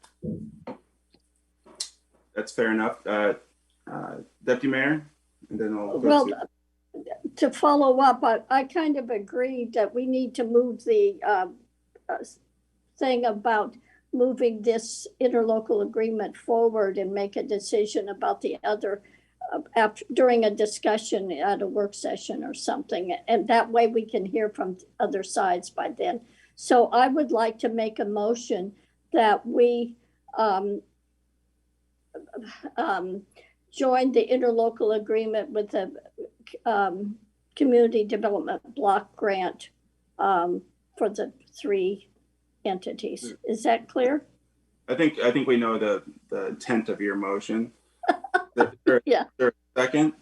That's fair enough. Deputy Mayor, and then I'll go to follow up. I kind of agreed that we need to move the thing about moving this interlocal agreement forward and make a decision about the other during a discussion at a work session or something. And that way we can hear from other sides by then. So I would like to make a motion that we join the interlocal agreement with the community development block grant for the 3 entities. Is that clear? I think we know the intent of your motion. Yeah. Second?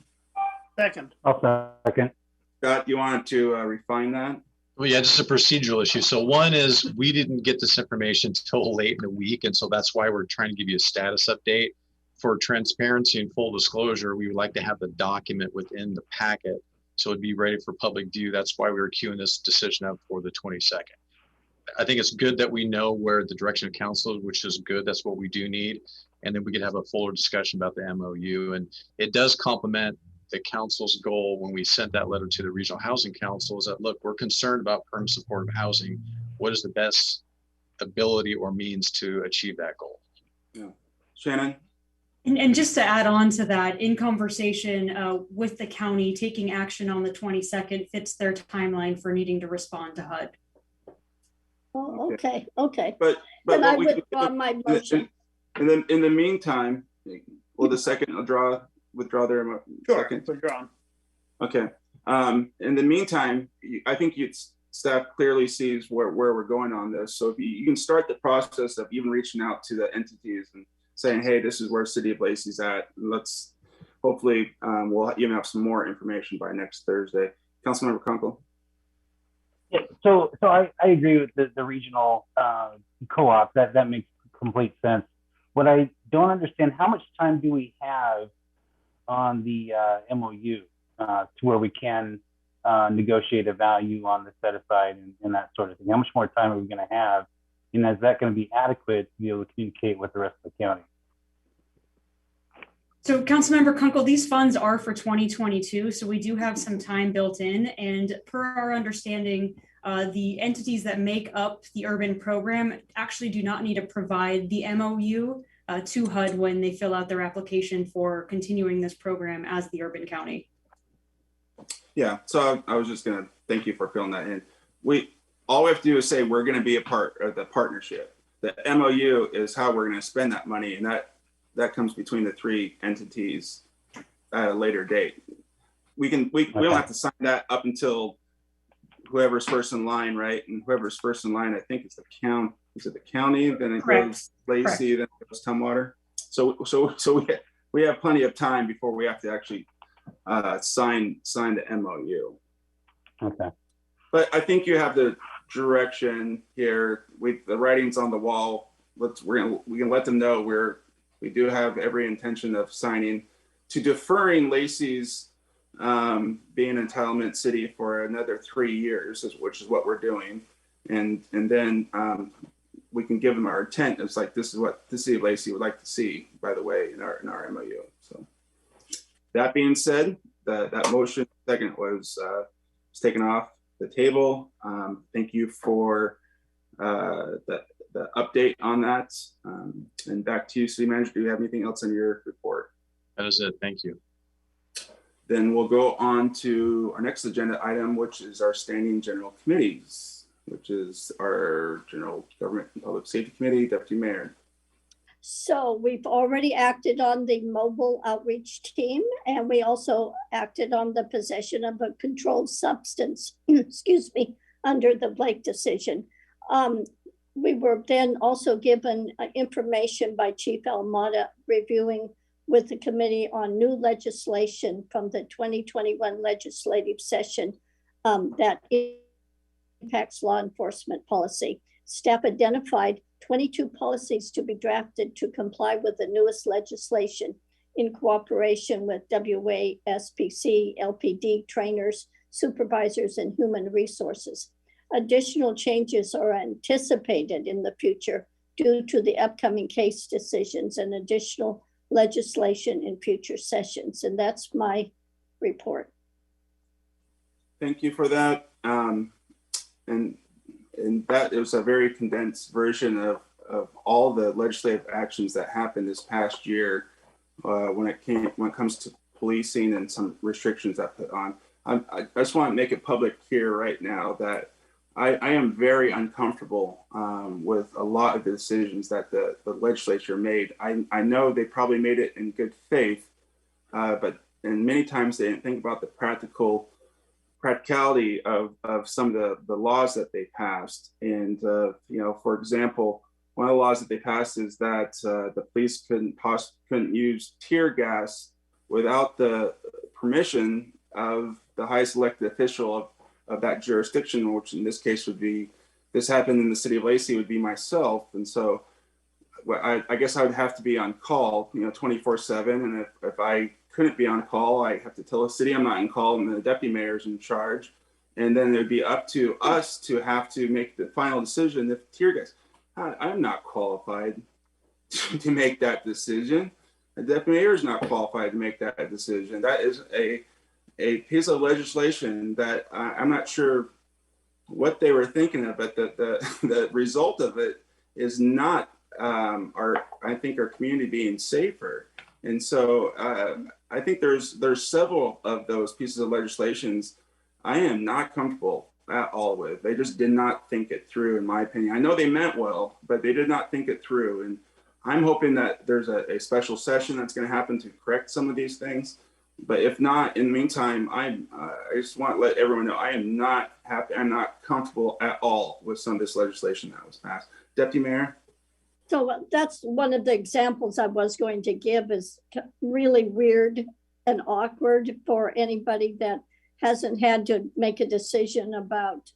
Second. I'll second. Scott, you want to refine that? Well, yeah, just a procedural issue. So one is we didn't get this information till late in the week. And so that's why we're trying to give you a status update. For transparency and full disclosure, we would like to have the document within the packet so it'd be ready for public view. That's why we were queuing this decision up for the 22nd. I think it's good that we know where the direction of council is, which is good. That's what we do need. And then we could have a fuller discussion about the MOU. And it does complement the council's goal when we sent that letter to the Regional Housing Council is that, look, we're concerned about permanent supportive housing. What is the best ability or means to achieve that goal? Yeah. Shannon? And just to add on to that, in conversation with the county, taking action on the 22nd fits their timeline for needing to respond to HUD. Oh, okay. But then I withdraw my motion. And then in the meantime, will the second withdraw their second? Withdrawn. Okay. In the meantime, I think staff clearly sees where we're going on this. So if you can start the process of even reaching out to the entities and saying, hey, this is where City of Lacey's at. Let's hopefully we'll even have some more information by next Thursday. Councilmember Kunkel. Yeah, so I agree with the regional co-op. That makes complete sense. What I don't understand, how much time do we have on the MOU to where we can negotiate a value on the set aside and that sort of thing? How much more time are we going to have? And is that going to be adequate to be able to communicate with the rest of the county? So Councilmember Kunkel, these funds are for 2022. So we do have some time built in, and per our understanding, the entities that make up the urban program actually do not need to provide the MOU to HUD when they fill out their application for continuing this program as the urban county. Yeah, so I was just going to thank you for filling that in. All we have to do is say we're going to be a part of the partnership. The MOU is how we're going to spend that money, and that comes between the 3 entities at a later date. We don't have to sign that up until whoever's first in line, right? And whoever's first in line, I think it's the county. Is it the county? Then it goes Lacey, then it goes Tumwater. So we have plenty of time before we have to actually sign the MOU. Okay. But I think you have the direction here. The writing's on the wall. We can let them know we do have every intention of signing to deferring Lacey's being an entitlement city for another 3 years, which is what we're doing, and then we can give them our intent. It's like, this is what the City of Lacey would like to see, by the way, in our MOU. So that being said, that motion second was taken off the table. Thank you for the update on that. And back to you, City Manager. Do you have anything else in your report? That is it. Thank you. Then we'll go on to our next agenda item, which is our standing general committees, which is our General Government and Public Safety Committee, Deputy Mayor. So we've already acted on the mobile outreach team, and we also acted on the possession of a controlled substance, excuse me, under the Blake decision. We were then also given information by Chief Almada reviewing with the committee on new legislation from the 2021 legislative session that impacts law enforcement policy. Staff identified 22 policies to be drafted to comply with the newest legislation in cooperation with WASPC, LPD trainers, supervisors, and human resources. Additional changes are anticipated in the future due to the upcoming case decisions and additional legislation in future sessions. And that's my report. Thank you for that. And that it was a very condensed version of all the legislative actions that happened this past year when it comes to policing and some restrictions that put on. I just want to make it public here right now that I am very uncomfortable with a lot of the decisions that the legislature made. I know they probably made it in good faith, but many times they didn't think about the practical practicality of some of the laws that they passed. And, for example, one of the laws that they passed is that the police couldn't use tear gas without the permission of the highest elected official of that jurisdiction, which in this case would be, this happened in the city of Lacey, would be myself. And so I guess I would have to be on call, 24/7. And if I couldn't be on call, I have to tell the city I'm not in call, and the deputy mayor's in charge. And then it would be up to us to have to make the final decision if tear gas. I'm not qualified to make that decision. The deputy mayor is not qualified to make that decision. That is a piece of legislation that I'm not sure what they were thinking of, but the result of it is not I think our community being safer. And so I think there's several of those pieces of legislations I am not comfortable at all with. They just did not think it through, in my opinion. I know they meant well, but they did not think it through. And I'm hoping that there's a special session that's going to happen to correct some of these things. But if not, in the meantime, I just want to let everyone know I am not happy. I'm not comfortable at all with some of this legislation that was passed. Deputy Mayor? So that's one of the examples I was going to give, is really weird and awkward for anybody that hasn't had to make a decision about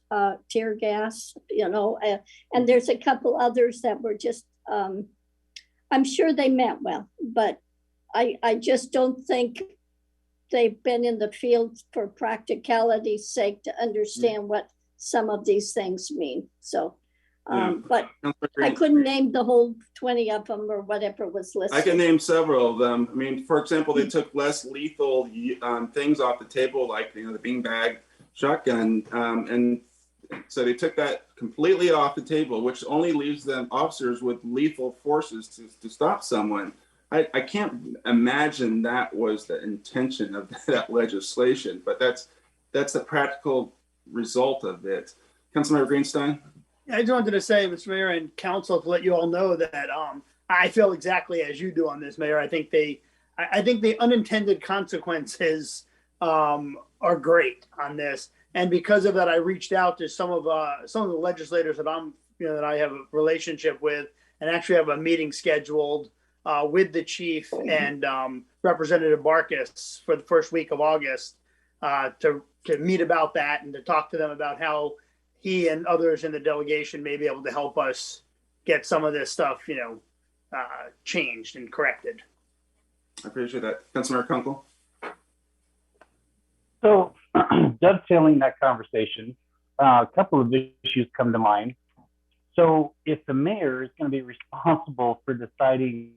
tear gas, and there's a couple others that were just, I'm sure they meant well, but I just don't think they've been in the field for practicality's sake to understand what some of these things mean. So, but I couldn't name the whole 20 of them or whatever was listed. I can name several of them. I mean, for example, they took less lethal things off the table, like the beanbag shotgun, and so they took that completely off the table, which only leaves them officers with lethal forces to stop someone. I can't imagine that was the intention of that legislation, but that's the practical result of it. Councilmember Greenstein? I just wanted to say, Mr. Mayor and Council, to let you all know that I feel exactly as you do on this, Mayor. I think the unintended consequences are great on this, and because of that, I reached out to some of the legislators that that I have a relationship with, and actually have a meeting scheduled with the chief and Representative Barkis for the first week of August to meet about that and to talk to them about how he and others in the delegation may be able to help us get some of this stuff, changed and corrected. I appreciate that. Councilmember Kunkel? So dovetailing that conversation, a couple of issues come to mind. So if the mayor is going to be responsible for deciding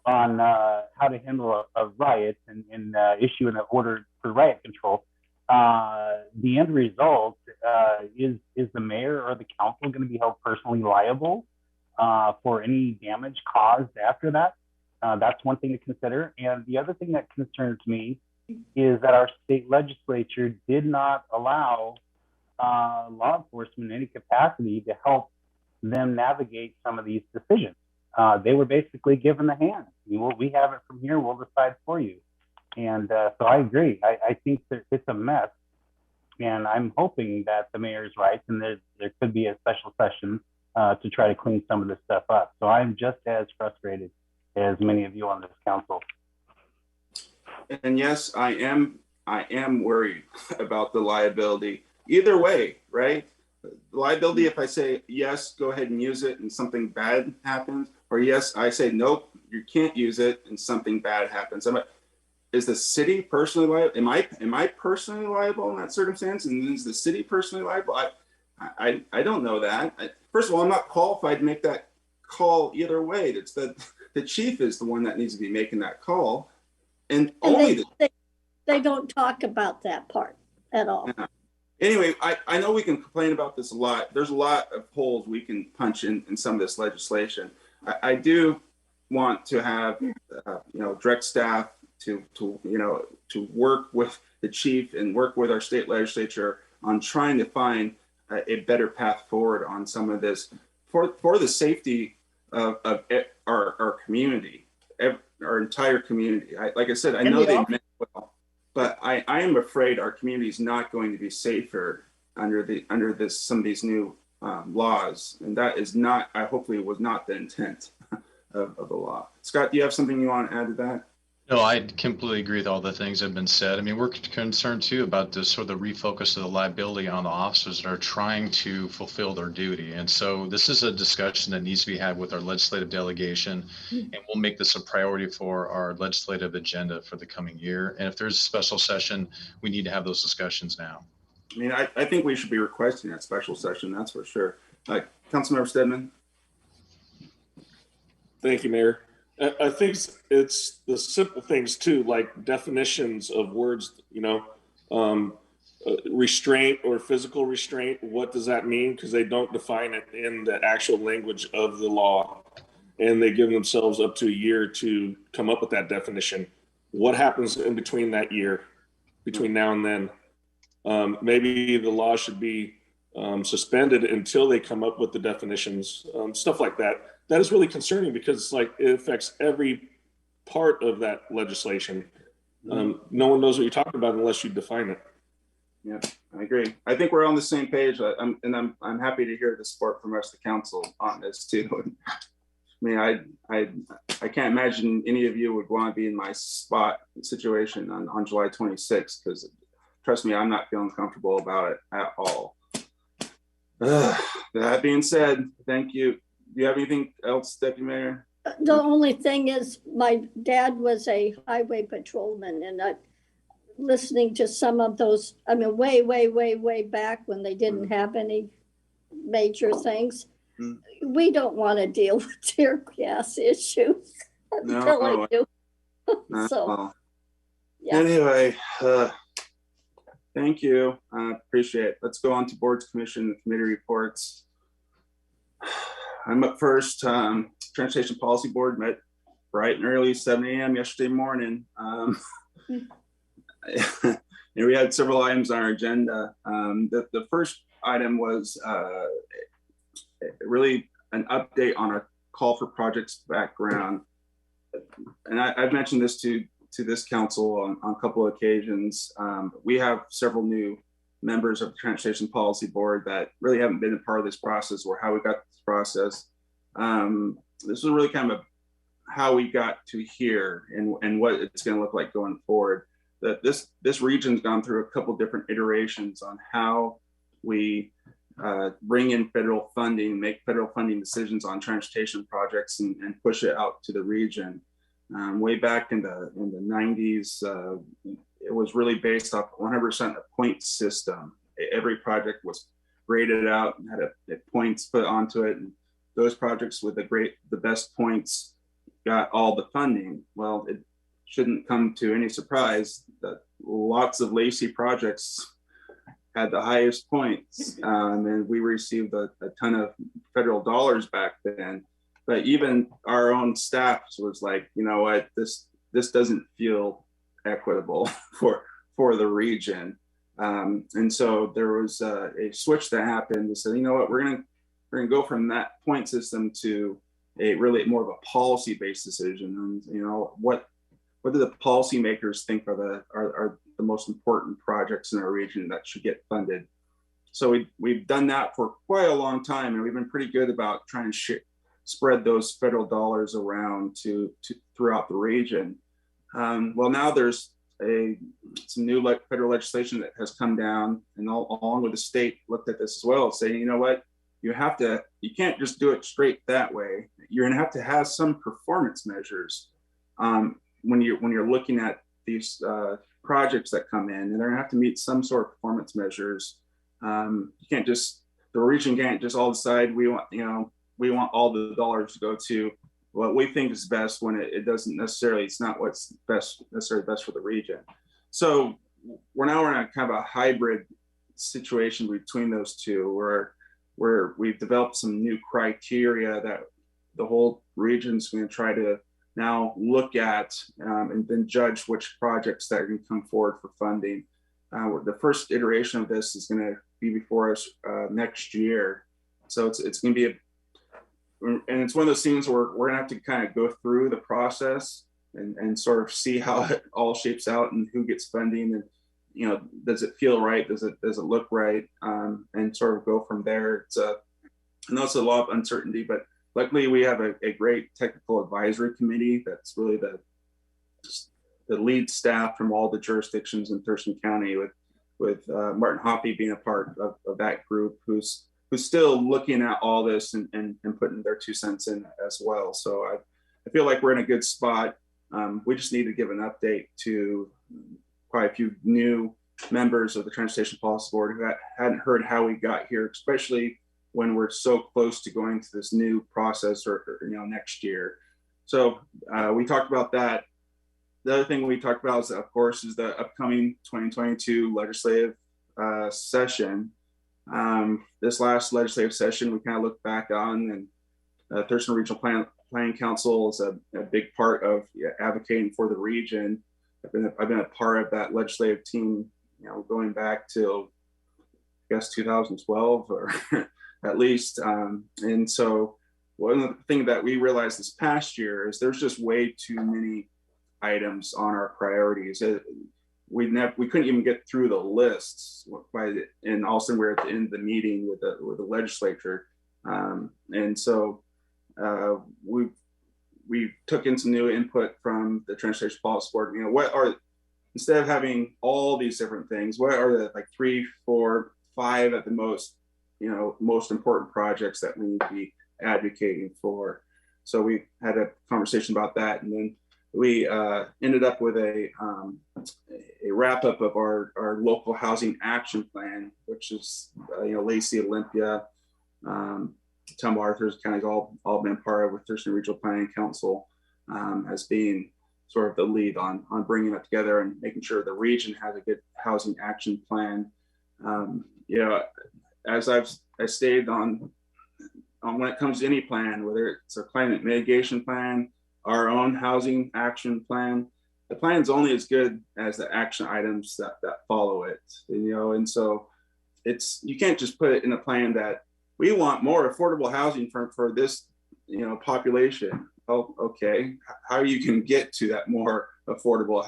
on how to handle a riot and issue an order for riot control, the end result is the mayor or the council going to be held personally liable for any damage caused after that? That's one thing to consider. And the other thing that concerns me is that our state legislature did not allow law enforcement in any capacity to help them navigate some of these decisions. They were basically given the hand. We have it from here, we'll decide for you. And so I agree. I think that it's a mess. And I'm hoping that the mayor's right, and there could be a special session to try to clean some of this stuff up. So I'm just as frustrated as many of you on this council. And yes, I am worried about the liability. Either way, right? The liability, if I say, yes, go ahead and use it and something bad happens, or yes, I say, nope, you can't use it and something bad happens. Is the city personally liable? Am I personally liable in that circumstance? And is the city personally liable? I don't know that. First of all, I'm not qualified to make that call either way. It's the chief is the one that needs to be making that call. And only they don't talk about that part at all. Yeah. Anyway, I know we can complain about this a lot. There's a lot of holes we can punch in some of this legislation. I do want to have direct staff to work with the chief and work with our state legislature on trying to find a better path forward on some of this for the safety of our community, our entire community. Like I said, I know they meant well. but I am afraid our community is not going to be safer under some of these new laws, and that is not, hopefully was not the intent of the law. Scott, do you have something you want to add to that? No, I completely agree with all the things that have been said. I mean, we're concerned too about this sort of the refocus of the liability on the officers that are trying to fulfill their duty. And so this is a discussion that needs to be had with our legislative delegation, and we'll make this a priority for our legislative agenda for the coming year. And if there's a special session, we need to have those discussions now. I mean, I think we should be requesting that special session, that's for sure. Councilmember Stedman. Thank you, Mayor. I think it's the simple things too, like definitions of words, you know, restraint or physical restraint. What does that mean? Because they don't define it in the actual language of the law, and they give themselves up to a year to come up with that definition. What happens in between that year, between now and then? Maybe the law should be suspended until they come up with the definitions, stuff like that. That is really concerning because like it affects every part of that legislation. No one knows what you're talking about unless you define it. Yeah, I agree. I think we're on the same page, I'm happy to hear the support from the rest of the council on this too. I mean, I can't imagine any of you would want to be in my situation on July 26th, because trust me, I'm not feeling comfortable about it at all. That being said, thank you. Do you have anything else, Deputy Mayor? The only thing is my dad was a highway patrolman, and listening to some of those, I mean, way back when they didn't have any major things. We don't want to deal with tear gas issues. No, So, yeah. Anyway, thank you. I appreciate it. Let's go on to boards, commission, and committee reports. I'm up first. Transportation Policy Board met bright and early, 7 a.m. yesterday morning. And we had several items on our agenda. The first item was really an update on our call for projects background. And I've mentioned this to this council on a couple of occasions. We have several new members of the Transportation Policy Board that really haven't been a part of this process or how we got this process. This is really kind of how we got to here and what it's going to look like going forward. That this region's gone through a couple different iterations on how we bring in federal funding, make federal funding decisions on transportation projects, and push it out to the region. Way back in the 90s, it was really based off 100% a point system. Every project was graded out and had points put onto it, and those projects with the best points got all the funding. Well, it shouldn't come to any surprise that lots of Lacey projects had the highest points, and we received a ton of federal dollars back then. But even our own staff was like, you know what, this doesn't feel equitable for the region. And so there was a switch that happened. They said, you know what, we're gonna go from that point system to a really more of a policy-based decision. And you know, what do the policymakers think are the most important projects in our region that should get funded? So we've done that for quite a long time, and we've been pretty good about trying to spread those federal dollars around to throughout the region. Well, now there's some new federal legislation that has come down, and along with the state looked at this as well, saying, you know what, you can't just do it straight that way. You're gonna have to have some performance measures when you're looking at these projects that come in, and they're gonna have to meet some sort of performance measures. You can't just, the region can't just all decide we want all the dollars to go to what we think is best when it doesn't necessarily, it's not what's necessarily best for the region. So we're now in a kind of a hybrid situation between those two, where we've developed some new criteria that the whole region's going to try to now look at and then judge which projects that are going to come forward for funding. The first iteration of this is going to be before us next year. So it's going to be and it's one of those things where we're going to have to kind of go through the process and sort of see how it all shapes out and who gets funding, and does it feel right? Does it look right? And sort of go from there. It's I know it's a lot of uncertainty, but luckily we have a great technical advisory committee that's really the lead staff from all the jurisdictions in Thurston County, with Martin Hoppy being a part of that group, who's still looking at all this and putting their 2 cents in as well. So I feel like we're in a good spot. We just need to give an update to quite a few new members of the Transportation Policy Board who hadn't heard how we got here, especially when we're so close to going to this new process or next year. So we talked about that. The other thing we talked about is, of course, is the upcoming 2022 legislative session. This last legislative session, we kind of looked back on, and Thurston Regional Planning Council is a big part of advocating for the region. I've been a part of that legislative team, going back to, I guess, 2012 or at least. And so one of the things that we realized this past year is there's just way too many items on our priorities. We couldn't even get through the lists and all of a sudden we're at the end of the meeting with the legislature. And so we took in some new input from the Transportation Policy Board. Instead of having all these different things, what are the 3, 4, 5 at the most, most important projects that we need to be advocating for? So we had a conversation about that, and then we ended up with a wrap up of our local housing action plan, which is Lacey, Olympia, Tumble, Arthurs County's all been part of, with Thurston Regional Planning Council as being sort of the lead on bringing that together and making sure the region has a good housing action plan. As I stated on when it comes to any plan, whether it's a climate mitigation plan, our own housing action plan, the plan's only as good as the action items that follow it. And so you can't just put it in a plan that we want more affordable housing for this population. Oh, okay, how you can get to that more affordable?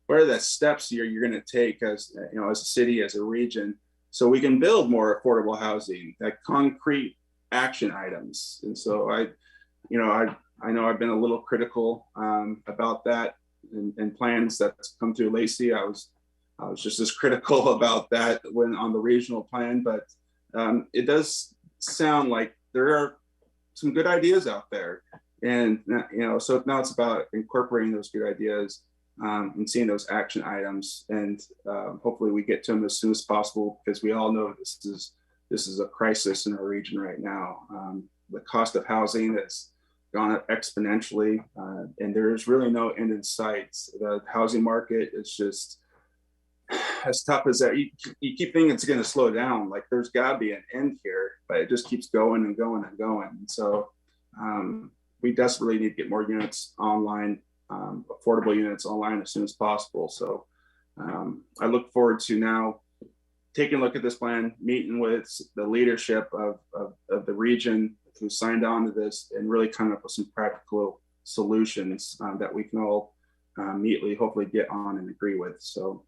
What are the steps you're going to take as a city, as a region, so we can build more affordable housing, like concrete action items? And so I know I've been a little critical about that and plans that's come through Lacey. I was just as critical about that when on the regional plan, but it does sound like there are some good ideas out there. And, so now it's about incorporating those good ideas and seeing those action items. And hopefully we get to them as soon as possible, because we all know this is a crisis in our region right now. The cost of housing has gone up exponentially, and there's really no end in sight. The housing market is just as tough as that. You keep thinking it's going to slow down, like there's got to be an end here, but it just keeps going and going and going. And so we desperately need to get more units online, affordable units online as soon as possible. So I look forward to now taking a look at this plan, meeting with the leadership of the region who signed on to this, and really coming up with some practical solutions that we can all immediately hopefully get on and agree with. So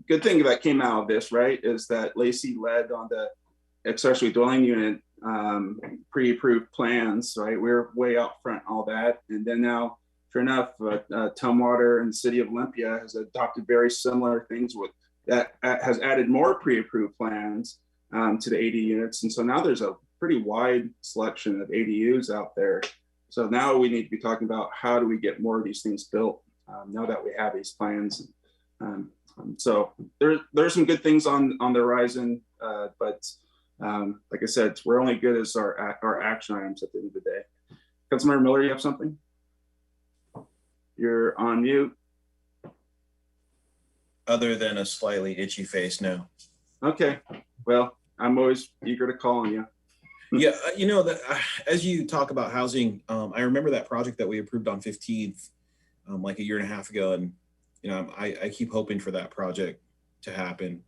good thing that came out of this, right, is that Lacey led on the accessory dwelling unit pre-approved plans, right? We're way out front all that. And then now, sure enough, Tumwater and the city of Olympia has adopted very similar things that has added more pre-approved plans to the AD units. And so now there's a pretty wide selection of ADUs out there. So now we need to be talking about how do we get more of these things built now that we have these plans. So there's some good things on the horizon, but like I said, we're only good as our action items at the end of the day. Councilmember Miller, you have something? You're on mute. Other than a slightly itchy face, no. Okay, well, I'm always eager to call on you. Yeah, as you talk about housing, I remember that project that we approved on 15th, like a year and a half ago, and I keep hoping for that project to happen,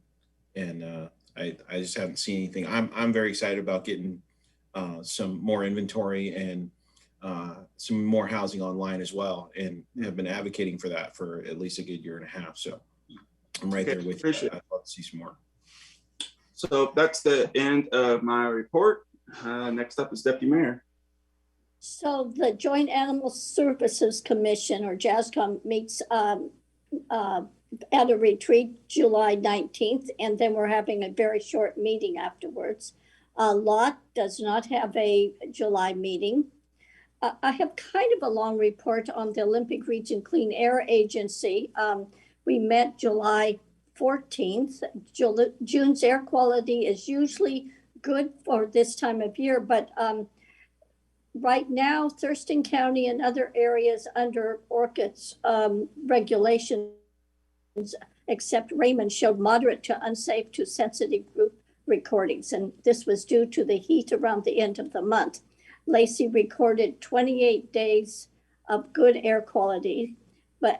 and I just haven't seen anything. I'm very excited about getting some more inventory and some more housing online as well, and have been advocating for that for at least a good year and a half. So I'm right there with you. I'd love to see some more. So that's the end of my report. Next up is Deputy Mayor. So the Joint Animal Services Commission, or JASCOM, meets at a retreat July 19th, and then we're having a very short meeting afterwards. LOT does not have a July meeting. I have kind of a long report on the Olympic Region Clean Air Agency. We met July 14th. June's air quality is usually good for this time of year, but right now, Thurston County and other areas under ORCID's regulations, except Raymond, showed moderate to unsafe to sensitive group recordings. And this was due to the heat around the end of the month. Lacey recorded 28 days of good air quality,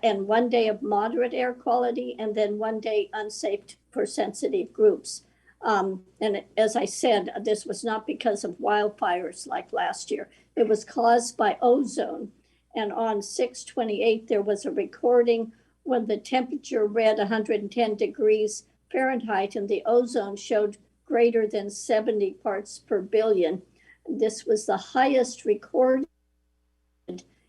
and 1 day of moderate air quality, and then 1 day unsafe for sensitive groups. And as I said, this was not because of wildfires like last year. It was caused by ozone. And on 6/28, there was a recording when the temperature read 110 degrees Fahrenheit and the ozone showed greater than 70 parts per billion. This was the highest recorded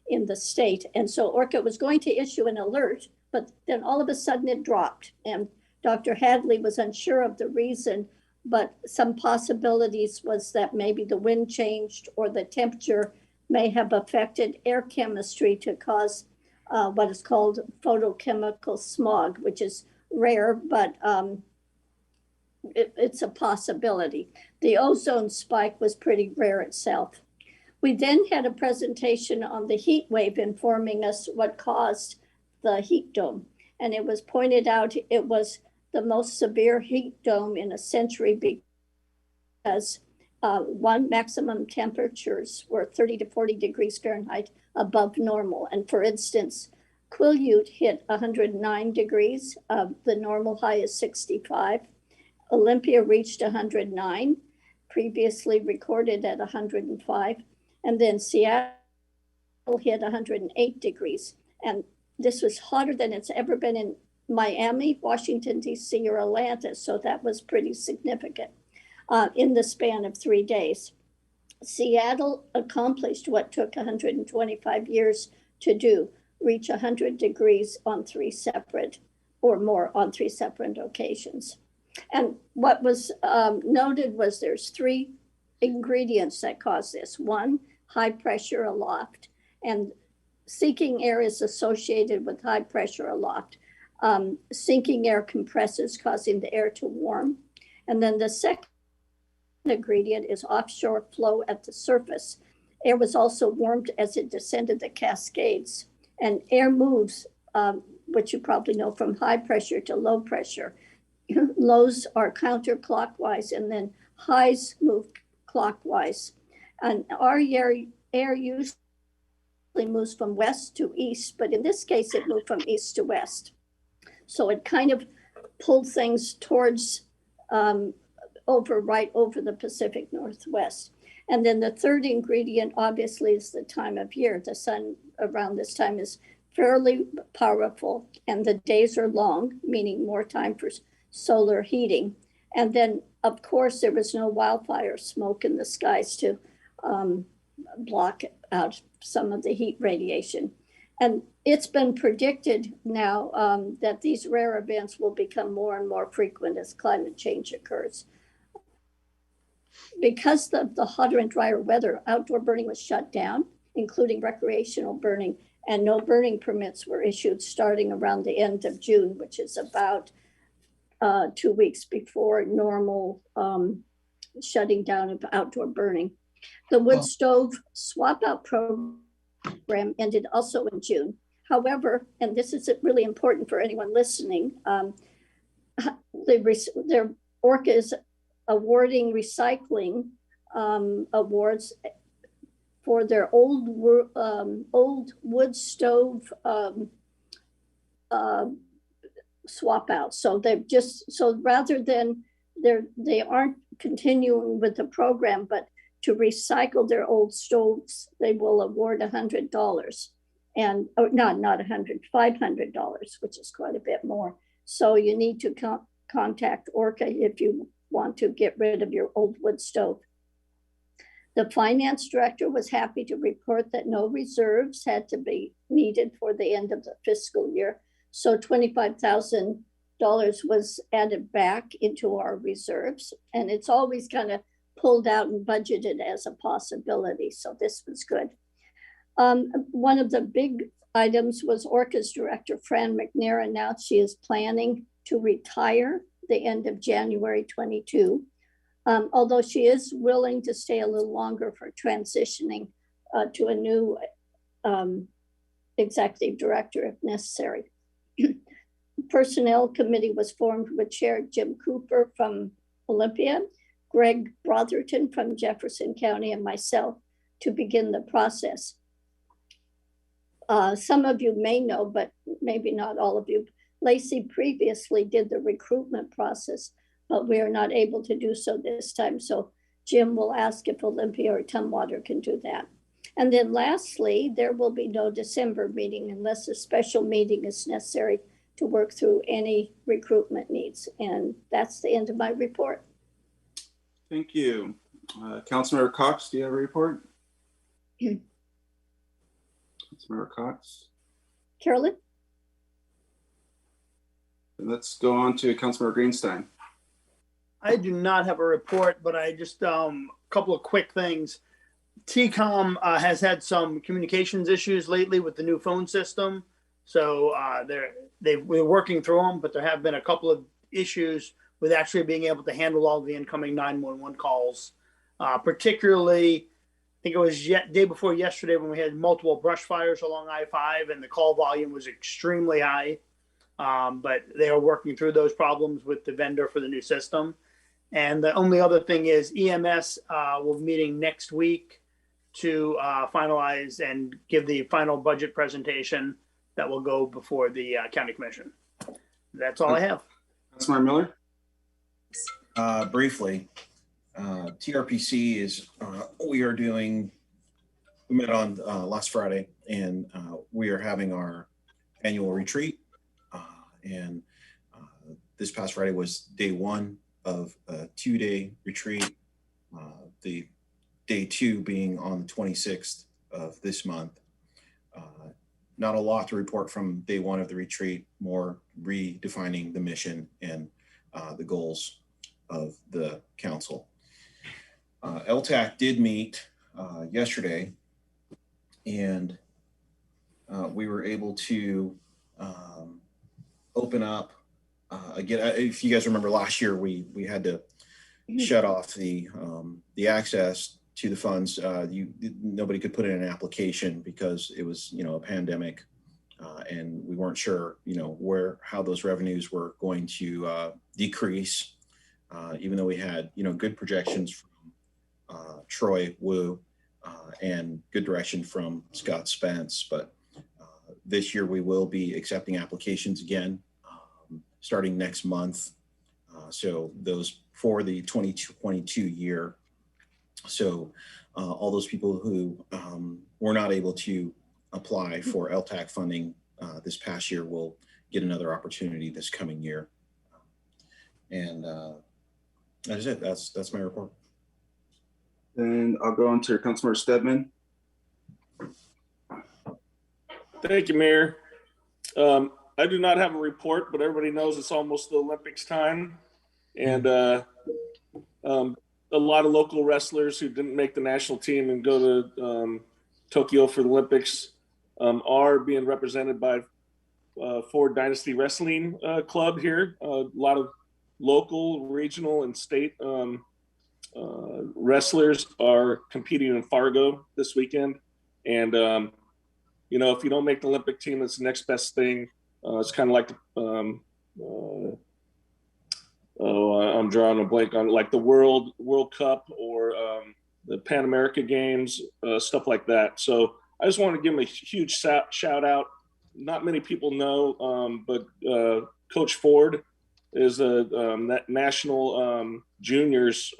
in the state. And so ORCID was going to issue an alert, but then all of a sudden it dropped. And Dr. Hadley was unsure of the reason, but some possibilities was that maybe the wind changed or the temperature may have affected air chemistry to cause what is called photochemical smog, which is rare, but it's a possibility. The ozone spike was pretty rare itself. We then had a presentation on the heat wave informing us what caused the heat dome. And it was pointed out it was the most severe heat dome in a century because one, maximum temperatures were 30 to 40 degrees Fahrenheit above normal. And for instance, Quileute hit 109 degrees. The normal high is 65. Olympia reached 109, previously recorded at 105. And then Seattle hit 108 degrees. And this was hotter than it's ever been in Miami, Washington, D.C., or Atlanta. So that was pretty significant in the span of 3 days. Seattle accomplished what took 125 years to do, reach 100 degrees on 3 separate or more on 3 separate occasions. And what was noted was there's 3 ingredients that cause this. 1, high pressure aloft, and sinking air is associated with high pressure aloft. Sinking air compresses, causing the air to warm. And then the second ingredient is offshore flow at the surface. Air was also warmed as it descended the Cascades. And air moves, which you probably know, from high pressure to low pressure. Lows are counterclockwise, and then highs move clockwise. And our air usually moves from west to east, but in this case, it moved from east to west. So it kind of pulled things towards right over the Pacific Northwest. And then the third ingredient, obviously, is the time of year. The sun around this time is fairly powerful, and the days are long, meaning more time for solar heating. And then, of course, there was no wildfire smoke in the skies to block out some of the heat radiation. And it's been predicted now that these rare events will become more and more frequent as climate change occurs. Because of the hotter and drier weather, outdoor burning was shut down, including recreational burning, and no burning permits were issued starting around the end of June, which is about 2 weeks before normal shutting down of outdoor burning. The wood stove swap out program ended also in June. However, and this is really important for anyone listening, their ORCID is awarding recycling awards for their old wood stove swap out. So they've just, so rather than they aren't continuing with the program, but to recycle their old stoves, they will award $100 and not $500, which is quite a bit more. So you need to contact Orca if you want to get rid of your old wood stove. The finance director was happy to report that no reserves had to be needed for the end of the fiscal year. So $25,000 was added back into our reserves, and it's always kind of pulled out and budgeted as a possibility. So this was good. One of the big items was Orca's director, Fran McNair, announced she is planning to retire the end of January 22. Although she is willing to stay a little longer for transitioning to a new executive director if necessary. Personnel committee was formed with Chair Jim Cooper from Olympia, Greg Brotherton from Jefferson County, and myself to begin the process. Some of you may know, but maybe not all of you, Lacey previously did the recruitment process, but we are not able to do so this time. So Jim will ask if Olympia or Tumwater can do that. And then lastly, there will be no December meeting unless a special meeting is necessary to work through any recruitment needs. And that's the end of my report. Thank you. Councilmember Cox, do you have a report? Councilmember Cox. Carolyn? Let's go on to Councilmember Greenstein. I do not have a report, but I just a couple of quick things. TCOM has had some communications issues lately with the new phone system. So we're working through them, but there have been a couple of issues with actually being able to handle all the incoming 911 calls. Particularly, I think it was day before yesterday when we had multiple brush fires along I-5 and the call volume was extremely high. But they are working through those problems with the vendor for the new system. And the only other thing is EMS will be meeting next week to finalize and give the final budget presentation that will go before the county commission. That's all I have. Councilmember Miller? Briefly, TRPC is, we met on last Friday, and we are having our annual retreat. And this past Friday was day one of a 2-day retreat. The day 2 being on the 26th of this month. Not a lot to report from day 1 of the retreat, more redefining the mission and the goals of the council. LTAC did meet yesterday, and we were able to open up again. If you guys remember last year, we had to shut off the access to the funds. Nobody could put in an application because it was, a pandemic, and we weren't sure, how those revenues were going to decrease, even though we had, good projections from Troy Wu and good direction from Scott Spence. But this year we will be accepting applications again, starting next month. So those for the 2022 year. So all those people who were not able to apply for LTAC funding this past year will get another opportunity this coming year. And that is it. That's my report. Then I'll go on to Councilmember Stedman. Thank you, Mayor. I do not have a report, but everybody knows it's almost the Olympics time. And a lot of local wrestlers who didn't make the national team and go to Tokyo for the Olympics are being represented by Ford Dynasty Wrestling Club here. A lot of local, regional, and state wrestlers are competing in Fargo this weekend. And, if you don't make the Olympic team, it's the next best thing. It's kind of like, I'm drawing a blank on like the World Cup or the Pan America Games, stuff like that. So I just want to give him a huge shout out. Not many people know, but Coach Ford is a national juniors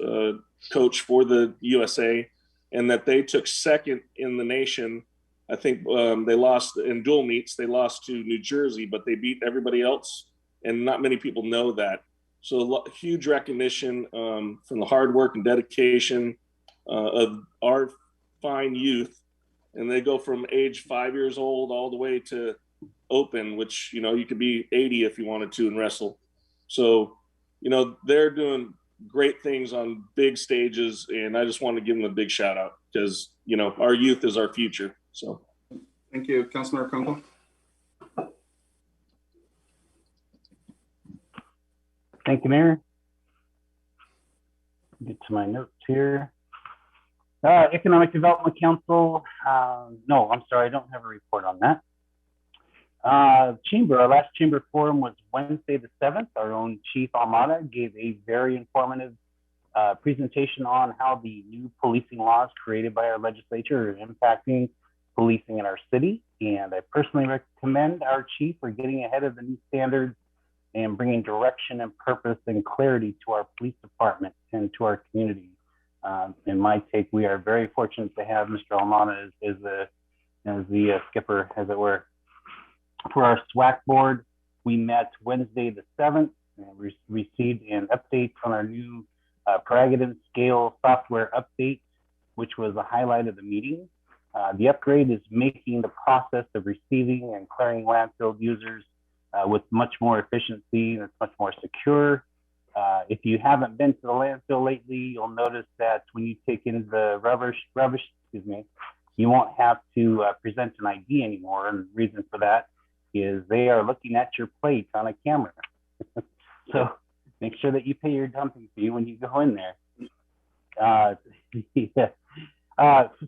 coach for the USA, and that they took second in the nation. I think they lost in dual meets. They lost to New Jersey, but they beat everybody else, and not many people know that. So huge recognition from the hard work and dedication of our fine youth. And they go from age 5 years old all the way to open, which, you know, you could be 80 if you wanted to and wrestle. So, you know, they're doing great things on big stages, and I just want to give them a big shout out because, you know, our youth is our future. So thank you. Councilmember Kunkel. Thank you, Mayor. Get to my notes here. Economic Development Council. No, I'm sorry, I don't have a report on that. Our last chamber forum was Wednesday the 7th. Our own Chief Almada gave a very informative presentation on how the new policing laws created by our legislature are impacting policing in our city. And I personally recommend our chief for getting ahead of the new standards and bringing direction and purpose and clarity to our police department and to our community. In my take, we are very fortunate to have Mr. Almada as the skipper, as it were. For our SWAC board, we met Wednesday the 7th and received an update on our new prerogative scale software update, which was a highlight of the meeting. The upgrade is making the process of receiving and clearing landfill users with much more efficiency, and it's much more secure. If you haven't been to the landfill lately, you'll notice that when you take in the rubbish, you won't have to present an ID anymore. And the reason for that is they are looking at your plate on a camera. So make sure that you pay your dumping fee when you go in there.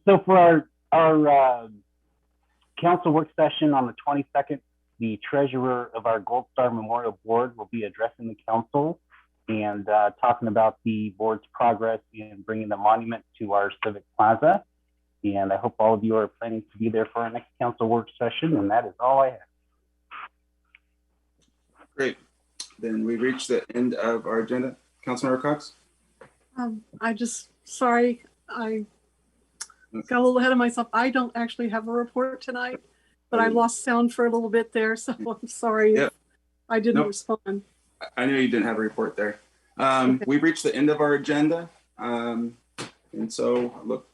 So for our council work session on the 22nd, the treasurer of our Gold Star Memorial Board will be addressing the council and talking about the board's progress in bringing the monument to our civic plaza. And I hope all of you are planning to be there for our next council work session. And that is all I have. Great. Then we've reached the end of our agenda. Councilmember Cox? Sorry, I got a little ahead of myself. I don't actually have a report tonight, but I lost sound for a little bit there. So I'm sorry if I didn't respond. I knew you didn't have a report there. We've reached the end of our agenda. And so look,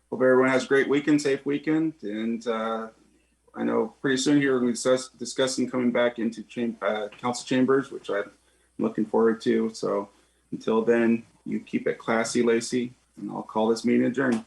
hope everyone has a great weekend, safe weekend. And I know pretty soon here we're going to be discussing coming back into council chambers, which I'm looking forward to. So until then, you keep it classy, Lacey, and I'll call this meeting adjourned.